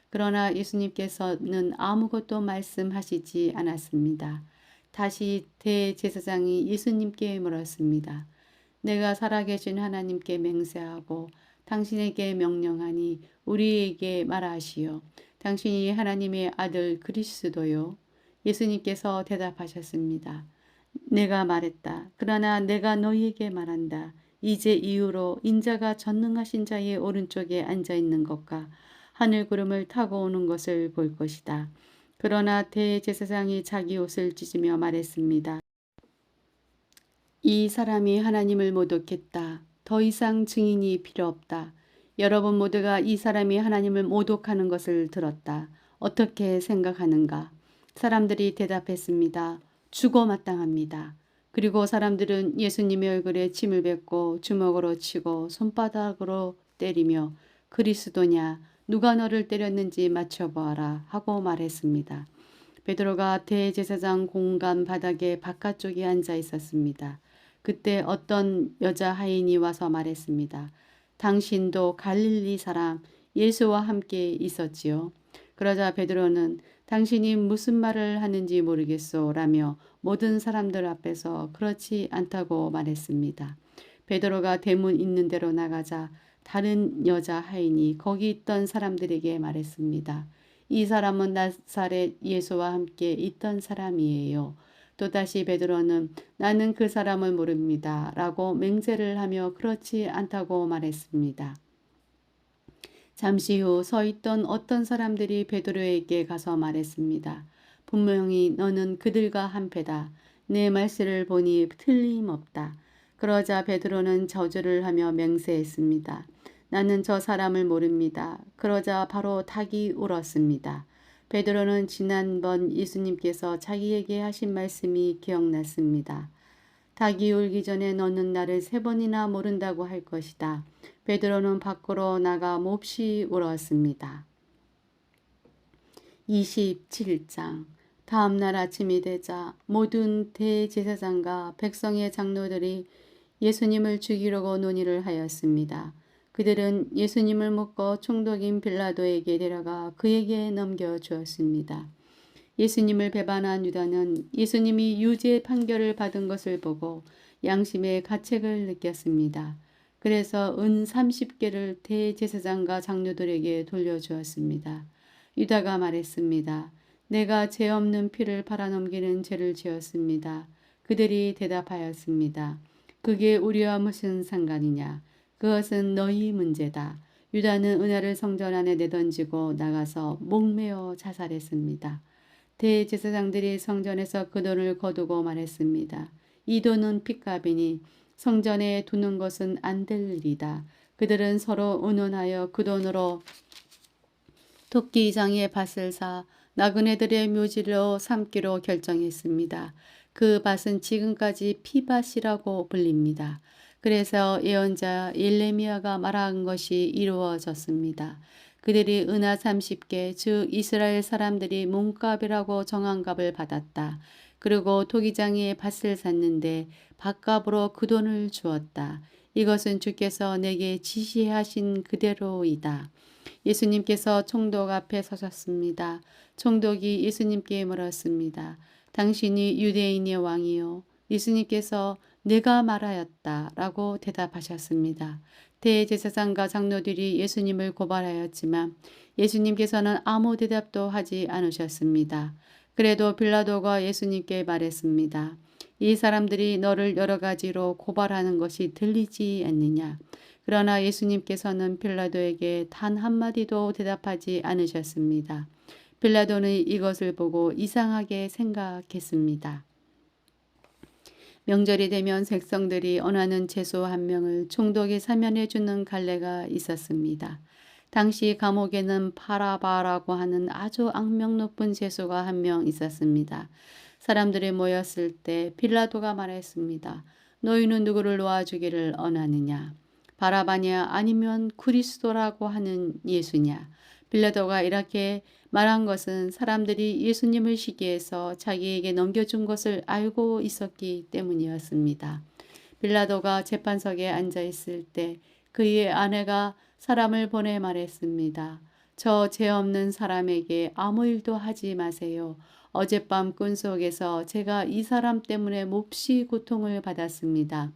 그러나 예수님께서는 아무것도 말씀하시지 않았습니다. 다시 대제사장이 예수님께 물었습니다. 내가 살아계신 하나님께 맹세하고 당신에게 명령하니 우리에게 말하시오. 당신이 하나님의 아들 그리스도요? 예수님께서 대답하셨습니다. 내가 말했다. 그러나 내가 너희에게 말한다. 이제 이후로 인자가 전능하신 자의 오른쪽에 앉아 있는 것과 하늘 구름을 타고 오는 것을 볼 것이다. 그러나 대제사장이 자기 옷을 찢으며 말했습니다. 이 사람이 하나님을 모독했다. 더 이상 증인이 필요 없다. 여러분 모두가 이 사람이 하나님을 모독하는 것을 들었다. 어떻게 생각하는가? 사람들이 대답했습니다. 죽어 마땅합니다. 그리고 사람들은 예수님의 얼굴에 침을 뱉고 주먹으로 치고 손바닥으로 때리며 그리스도냐 누가 너를 때렸는지 맞춰보아라 하고 말했습니다. 베드로가 대제사장 공간 바닥에 바깥쪽에 앉아 있었습니다. 그때 어떤 여자 하인이 와서 말했습니다. 당신도 갈릴리 사람 예수와 함께 있었지요. 그러자 베드로는 당신이 무슨 말을 하는지 모르겠소 라며 모든 사람들 앞에서 그렇지 않다고 말했습니다. 베드로가 대문 있는 데로 나가자 다른 여자 하인이 거기 있던 사람들에게 말했습니다. 이 사람은 나사렛 예수와 함께 있던 사람이에요. 또다시 베드로는 나는 그 사람을 모릅니다. 라고 맹세를 하며 그렇지 않다고 말했습니다. 잠시 후 서 있던 어떤 사람들이 베드로에게 가서 말했습니다. 분명히 너는 그들과 한패다. 내 말씀을 보니 틀림없다. 그러자 베드로는 저주를 하며 맹세했습니다. 나는 저 사람을 모릅니다. 그러자 바로 닭이 울었습니다. 베드로는 지난번 예수님께서 자기에게 하신 말씀이 기억났습니다. 닭이 울기 전에 너는 나를 3번이나 모른다고 할 것이다. 베드로는 밖으로 나가 몹시 울었습니다. 27장 다음 날 아침이 되자 모든 대제사장과 백성의 장로들이 예수님을 죽이려고 논의를 하였습니다. 그들은 예수님을 묶어 총독인 빌라도에게 데려가 그에게 넘겨주었습니다. 예수님을 배반한 유다는 예수님이 유죄 판결을 받은 것을 보고 양심의 가책을 느꼈습니다. 그래서 은 30개를 대제사장과 장로들에게 돌려주었습니다. 유다가 말했습니다. 내가 죄 없는 피를 팔아넘기는 죄를 지었습니다. 그들이 대답하였습니다. 그게 우리와 무슨 상관이냐? 그것은 너희 문제다. 유다는 은하를 성전 안에 내던지고 나가서 목매어 자살했습니다. 대제사장들이 성전에서 그 돈을 거두고 말했습니다. 이 돈은 핏값이니 성전에 두는 것은 안 될 일이다. 그들은 서로 의논하여 그 돈으로 토끼장의 밭을 사 나그네들의 묘지로 삼기로 결정했습니다. 그 밭은 지금까지 피밭이라고 불립니다. 그래서 예언자 예레미야가 말한 것이 이루어졌습니다. 그들이 은하 30개 즉 이스라엘 사람들이 몸값이라고 정한 값을 받았다. 그리고 토기장의 밭을 샀는데 밭값으로 그 돈을 주었다. 이것은 주께서 내게 지시하신 그대로이다. 예수님께서 총독 앞에 서셨습니다. 총독이 예수님께 물었습니다. 당신이 유대인의 왕이요? 예수님께서 내가 말하였다 라고 대답하셨습니다. 대제사장과 장로들이 예수님을 고발하였지만 예수님께서는 아무 대답도 하지 않으셨습니다. 그래도 빌라도가 예수님께 말했습니다. 이 사람들이 너를 여러 가지로 고발하는 것이 들리지 않느냐? 그러나 예수님께서는 빌라도에게 단 한마디도 대답하지 않으셨습니다. 빌라도는 이것을 보고 이상하게 생각했습니다. 명절이 되면 백성들이 원하는 죄수 한 명을 총독이 사면해 주는 갈례가 있었습니다. 당시 감옥에는 바라바라고 하는 아주 악명 높은 죄수가 한 명 있었습니다. 사람들이 모였을 때 빌라도가 말했습니다. 너희는 누구를 놓아주기를 원하느냐? 바라바냐 아니면 그리스도라고 하는 예수냐? 빌라도가 이렇게 말한 것은 사람들이 예수님을 시기해서 자기에게 넘겨준 것을 알고 있었기 때문이었습니다. 빌라도가 재판석에 앉아 있을 때 그의 아내가 사람을 보내 말했습니다. 저 죄 없는 사람에게 아무 일도 하지 마세요. 어젯밤 꿈속에서 제가 이 사람 때문에 몹시 고통을 받았습니다.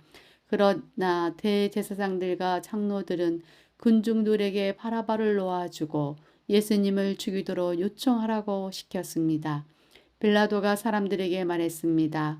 그러나 대제사장들과 장로들은 군중들에게 바라바를 놓아주고 예수님을 죽이도록 요청하라고 시켰습니다. 빌라도가 사람들에게 말했습니다.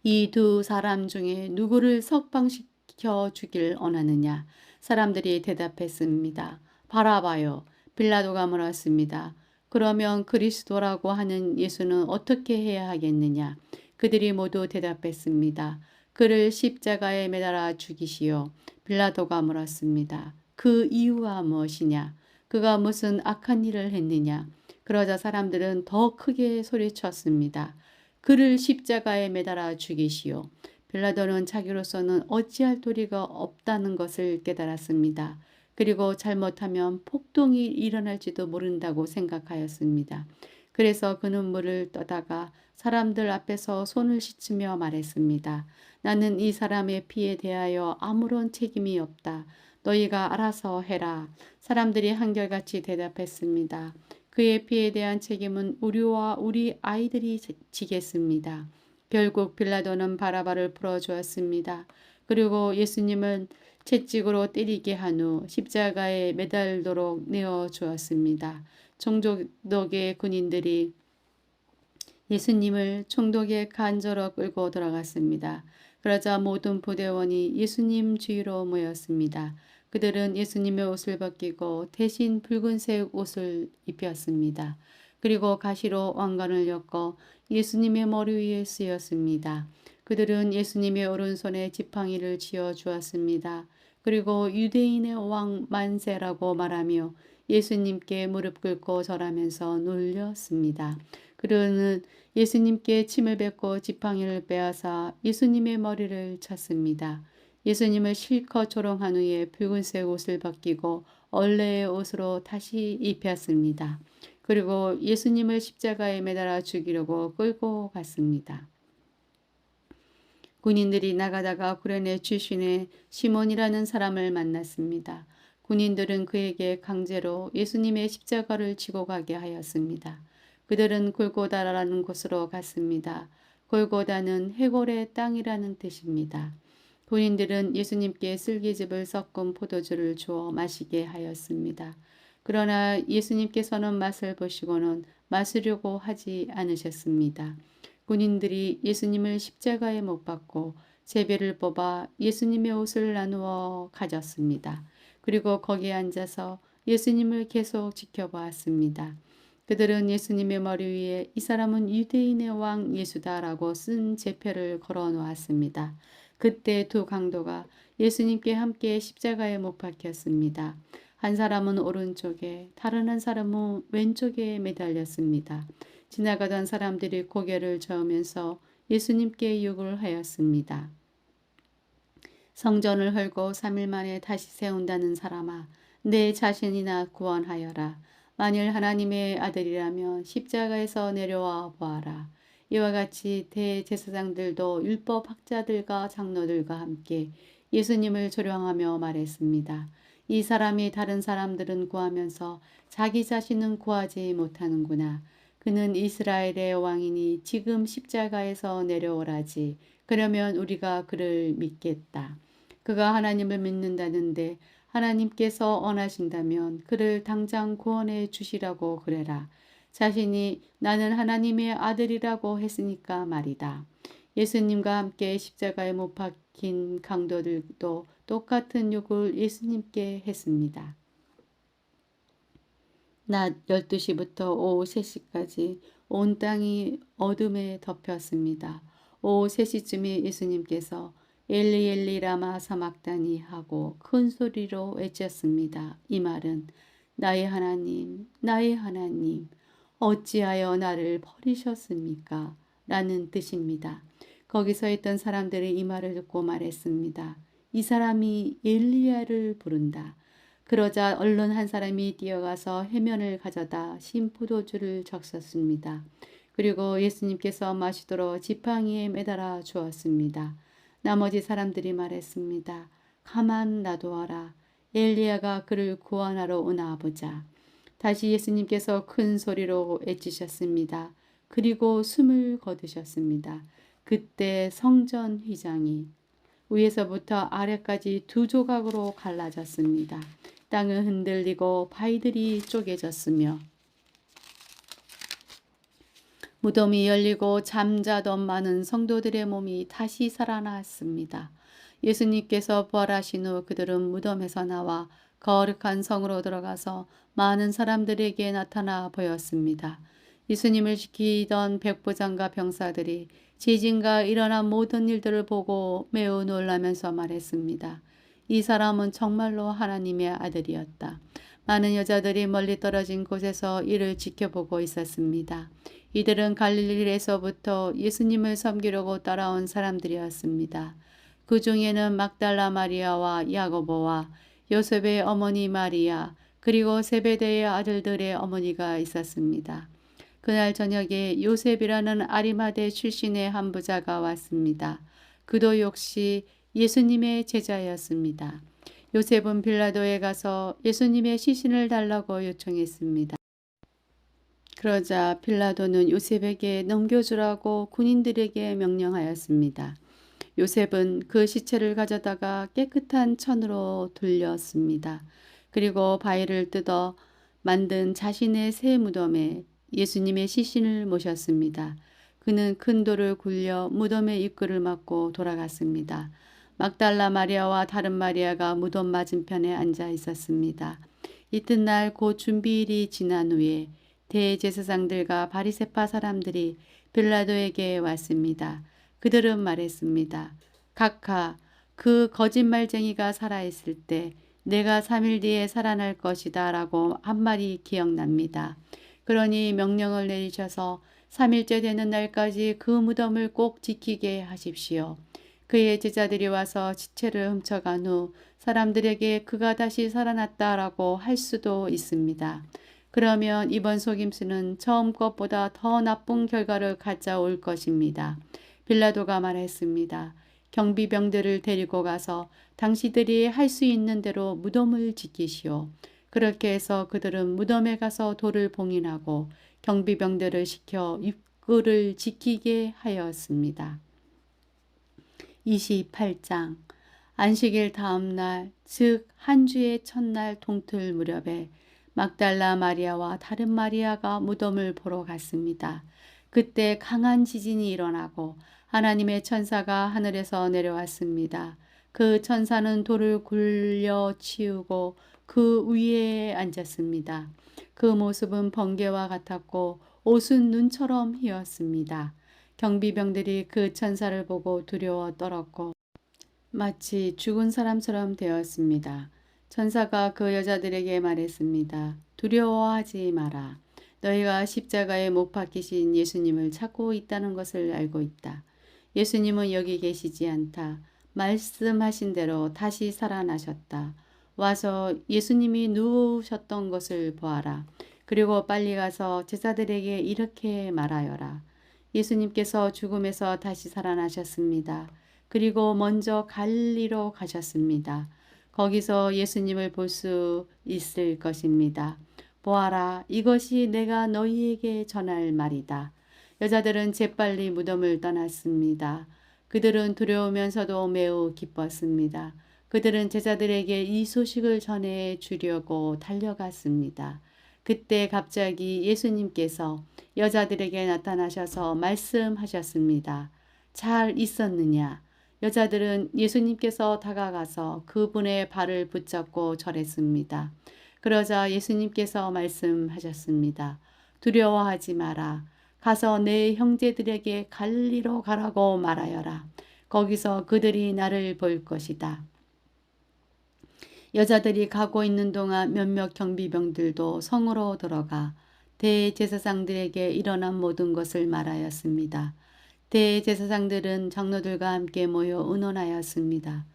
이 두 사람 중에 누구를 석방시켜 주길 원하느냐? 사람들이 대답했습니다. 바라바요. 빌라도가 물었습니다. 그러면 그리스도라고 하는 예수는 어떻게 해야 하겠느냐? 그들이 모두 대답했습니다. 그를 십자가에 매달아 죽이시오. 빌라도가 물었습니다. 그 이유가 무엇이냐? 그가 무슨 악한 일을 했느냐? 그러자 사람들은 더 크게 소리쳤습니다. 그를 십자가에 매달아 죽이시오. 빌라도는 자기로서는 어찌할 도리가 없다는 것을 깨달았습니다. 그리고 잘못하면 폭동이 일어날지도 모른다고 생각하였습니다. 그래서 그는 물을 떠다가 사람들 앞에서 손을 씻으며 말했습니다. 나는 이 사람의 피에 대하여 아무런 책임이 없다. 너희가 알아서 해라. 사람들이 한결같이 대답했습니다. 그의 피에 대한 책임은 우리와 우리 아이들이 지겠습니다. 결국 빌라도는 바라바를 풀어주었습니다. 그리고 예수님은 채찍으로 때리게 한 후 십자가에 매달도록 내어주었습니다. 총독의 군인들이 예수님을 총독의 간저로 끌고 들어갔습니다. 그러자 모든 부대원이 예수님 주위로 모였습니다. 그들은 예수님의 옷을 벗기고 대신 붉은색 옷을 입혔습니다. 그리고 가시로 왕관을 엮어 예수님의 머리 위에 쓰였습니다. 그들은 예수님의 오른손에 지팡이를 쥐어 주었습니다. 그리고 유대인의 왕 만세라고 말하며 예수님께 무릎 꿇고 절하면서 놀렸습니다. 그들은 예수님께 침을 뱉고 지팡이를 빼앗아 예수님의 머리를 쳤습니다. 예수님을 실컷 조롱한 후에 붉은색 옷을 벗기고 원래의 옷으로 다시 입혔습니다. 그리고 예수님을 십자가에 매달아 죽이려고 끌고 갔습니다. 군인들이 나가다가 구레네 출신의 시몬이라는 사람을 만났습니다. 군인들은 그에게 강제로 예수님의 십자가를 지고 가게 하였습니다. 그들은 골고다라는 곳으로 갔습니다. 골고다는 해골의 땅이라는 뜻입니다. 군인들은 예수님께 쓸기즙을 섞은 포도주를 주어 마시게 하였습니다. 그러나 예수님께서는 맛을 보시고는 마시려고 하지 않으셨습니다. 군인들이 예수님을 십자가에 못 박고 제비를 뽑아 예수님의 옷을 나누어 가졌습니다. 그리고 거기에 앉아서 예수님을 계속 지켜보았습니다. 그들은 예수님의 머리 위에 이 사람은 유대인의 왕 예수다라고 쓴 제표를 걸어 놓았습니다. 그때 두 강도가 예수님께 함께 십자가에 못 박혔습니다. 한 사람은 오른쪽에 다른 한 사람은 왼쪽에 매달렸습니다. 지나가던 사람들이 고개를 저으면서 예수님께 욕을 하였습니다. 성전을 헐고 3일 만에 다시 세운다는 사람아, 내 자신이나 구원하여라. 만일 하나님의 아들이라면 십자가에서 내려와 보아라. 이와 같이 대제사장들도 율법 학자들과 장로들과 함께 예수님을 조롱하며 말했습니다. 이 사람이 다른 사람들은 구하면서 자기 자신은 구하지 못하는구나. 그는 이스라엘의 왕이니 지금 십자가에서 내려오라지. 그러면 우리가 그를 믿겠다. 그가 하나님을 믿는다는데 하나님께서 원하신다면 그를 당장 구원해 주시라고 그래라. 자신이 나는 하나님의 아들이라고 했으니까 말이다. 예수님과 함께 십자가에 못 박힌 강도들도 똑같은 욕을 예수님께 했습니다. 낮 12시부터 오후 3시까지 온 땅이 어둠에 덮였습니다. 오후 3시쯤에 예수님께서 엘리 엘리 라마 사막다니 하고 큰 소리로 외쳤습니다. 이 말은 나의 하나님, 나의 하나님, 어찌하여 나를 버리셨습니까? 라는 뜻입니다. 거기서 있던 사람들이 이 말을 듣고 말했습니다. 이 사람이 엘리야를 부른다. 그러자 얼른 한 사람이 뛰어가서 해면을 가져다 신 포도주를 적셨습니다. 그리고 예수님께서 마시도록 지팡이에 매달아 주었습니다. 나머지 사람들이 말했습니다. 가만 놔두어라. 엘리야가 그를 구원하러 오나 보자. 다시 예수님께서 큰 소리로 외치셨습니다. 그리고 숨을 거두셨습니다. 그때 성전 휘장이 위에서부터 아래까지 두 조각으로 갈라졌습니다. 땅은 흔들리고 바위들이 쪼개졌으며 무덤이 열리고 잠자던 많은 성도들의 몸이 다시 살아났습니다. 예수님께서 부활하신 후 그들은 무덤에서 나와 거룩한 성으로 들어가서 많은 사람들에게 나타나 보였습니다. 예수님을 지키던 백부장과 병사들이 지진과 일어난 모든 일들을 보고 매우 놀라면서 말했습니다. 이 사람은 정말로 하나님의 아들이었다. 많은 여자들이 멀리 떨어진 곳에서 이를 지켜보고 있었습니다. 이들은 갈릴리에서부터 예수님을 섬기려고 따라온 사람들이었습니다. 그 중에는 막달라 마리아와 야고보와 요셉의 어머니 마리아, 그리고 세베대의 아들들의 어머니가 있었습니다. 그날 저녁에 요셉이라는 아리마대 출신의 한 부자가 왔습니다. 그도 역시 예수님의 제자였습니다. 요셉은 빌라도에 가서 예수님의 시신을 달라고 요청했습니다. 그러자 빌라도는 요셉에게 넘겨주라고 군인들에게 명령하였습니다. 요셉은 그 시체를 가져다가 깨끗한 천으로 돌렸습니다. 그리고 바위를 뜯어 만든 자신의 새 무덤에 예수님의 시신을 모셨습니다. 그는 큰 돌을 굴려 무덤의 입구를 막고 돌아갔습니다. 막달라 마리아와 다른 마리아가 무덤 맞은편에 앉아 있었습니다. 이튿날 곧 준비일이 지난 후에 대제사장들과 바리새파 사람들이 빌라도에게 왔습니다. 그들은 말했습니다. 각하, 그 거짓말쟁이가 살아있을 때 내가 3일 뒤에 살아날 것이다 라고 한 말이 기억납니다. 그러니 명령을 내리셔서 3일째 되는 날까지 그 무덤을 꼭 지키게 하십시오. 그의 제자들이 와서 시체를 훔쳐간 후 사람들에게 그가 다시 살아났다라고 할 수도 있습니다. 그러면 이번 속임수는 처음 것보다 더 나쁜 결과를 가져올 것입니다. 빌라도가 말했습니다. 경비병들을 데리고 가서 당신들이 할 수 있는 대로 무덤을 지키시오. 그렇게 해서 그들은 무덤에 가서 돌을 봉인하고 경비병들을 시켜 입구를 지키게 하였습니다. 28장 안식일 다음 날, 즉 한 주의 첫날 동틀 무렵에 막달라 마리아와 다른 마리아가 무덤을 보러 갔습니다. 그때 강한 지진이 일어나고 하나님의 천사가 하늘에서 내려왔습니다. 그 천사는 돌을 굴려 치우고 그 위에 앉았습니다. 그 모습은 번개와 같았고 옷은 눈처럼 희었습니다. 경비병들이 그 천사를 보고 두려워 떨었고 마치 죽은 사람처럼 되었습니다. 천사가 그 여자들에게 말했습니다. 두려워하지 마라. 너희가 십자가에 못 박히신 예수님을 찾고 있다는 것을 알고 있다. 예수님은 여기 계시지 않다. 말씀하신 대로 다시 살아나셨다. 와서 예수님이 누우셨던 것을 보아라. 그리고 빨리 가서 제자들에게 이렇게 말하여라. 예수님께서 죽음에서 다시 살아나셨습니다. 그리고 먼저 갈릴리로 가셨습니다. 거기서 예수님을 볼 수 있을 것입니다. 보아라, 이것이 내가 너희에게 전할 말이다. 여자들은 재빨리 무덤을 떠났습니다. 그들은 두려우면서도 매우 기뻤습니다. 그들은 제자들에게 이 소식을 전해 주려고 달려갔습니다. 그때 갑자기 예수님께서 여자들에게 나타나셔서 말씀하셨습니다. 잘 있었느냐? 여자들은 예수님께서 다가가서 그분의 발을 붙잡고 절했습니다. 그러자 예수님께서 말씀하셨습니다. 두려워하지 마라. 가서 내 형제들에게 갈릴리로 가라고 말하여라. 거기서 그들이 나를 볼 것이다. 여자들이 가고 있는 동안 몇몇 경비병들도 성으로 들어가 대제사장들에게 일어난 모든 것을 말하였습니다. 대제사장들은 장로들과 함께 모여 의논하였습니다.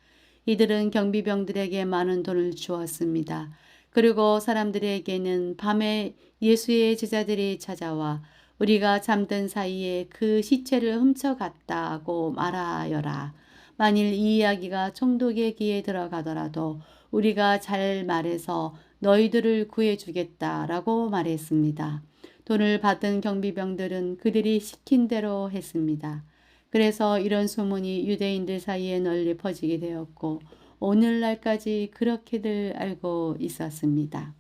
이들은 경비병들에게 많은 돈을 주었습니다. 그리고 사람들에게는 밤에 예수의 제자들이 찾아와 우리가 잠든 사이에 그 시체를 훔쳐갔다고 말하여라. 만일 이 이야기가 총독의 귀에 들어가더라도 우리가 잘 말해서 너희들을 구해주겠다라고 말했습니다. 돈을 받은 경비병들은 그들이 시킨 대로 했습니다. 그래서 이런 소문이 유대인들 사이에 널리 퍼지게 되었고 오늘날까지 그렇게들 알고 있었습니다.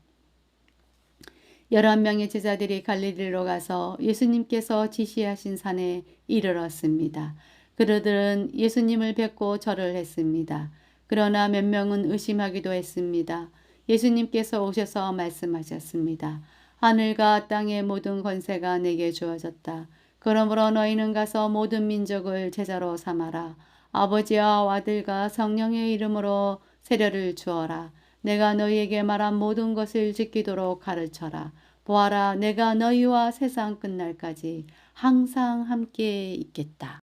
11명의 제자들이 갈릴리로 가서 예수님께서 지시하신 산에 이르렀습니다. 그들은 예수님을 뵙고 절을 했습니다. 그러나 몇 명은 의심하기도 했습니다. 예수님께서 오셔서 말씀하셨습니다. 하늘과 땅의 모든 권세가 내게 주어졌다. 그러므로 너희는 가서 모든 민족을 제자로 삼아라. 아버지와 아들과 성령의 이름으로 세례를 주어라. 내가 너희에게 말한 모든 것을 지키도록 가르쳐라. 보아라, 내가 너희와 세상 끝날까지 항상 함께 있겠다.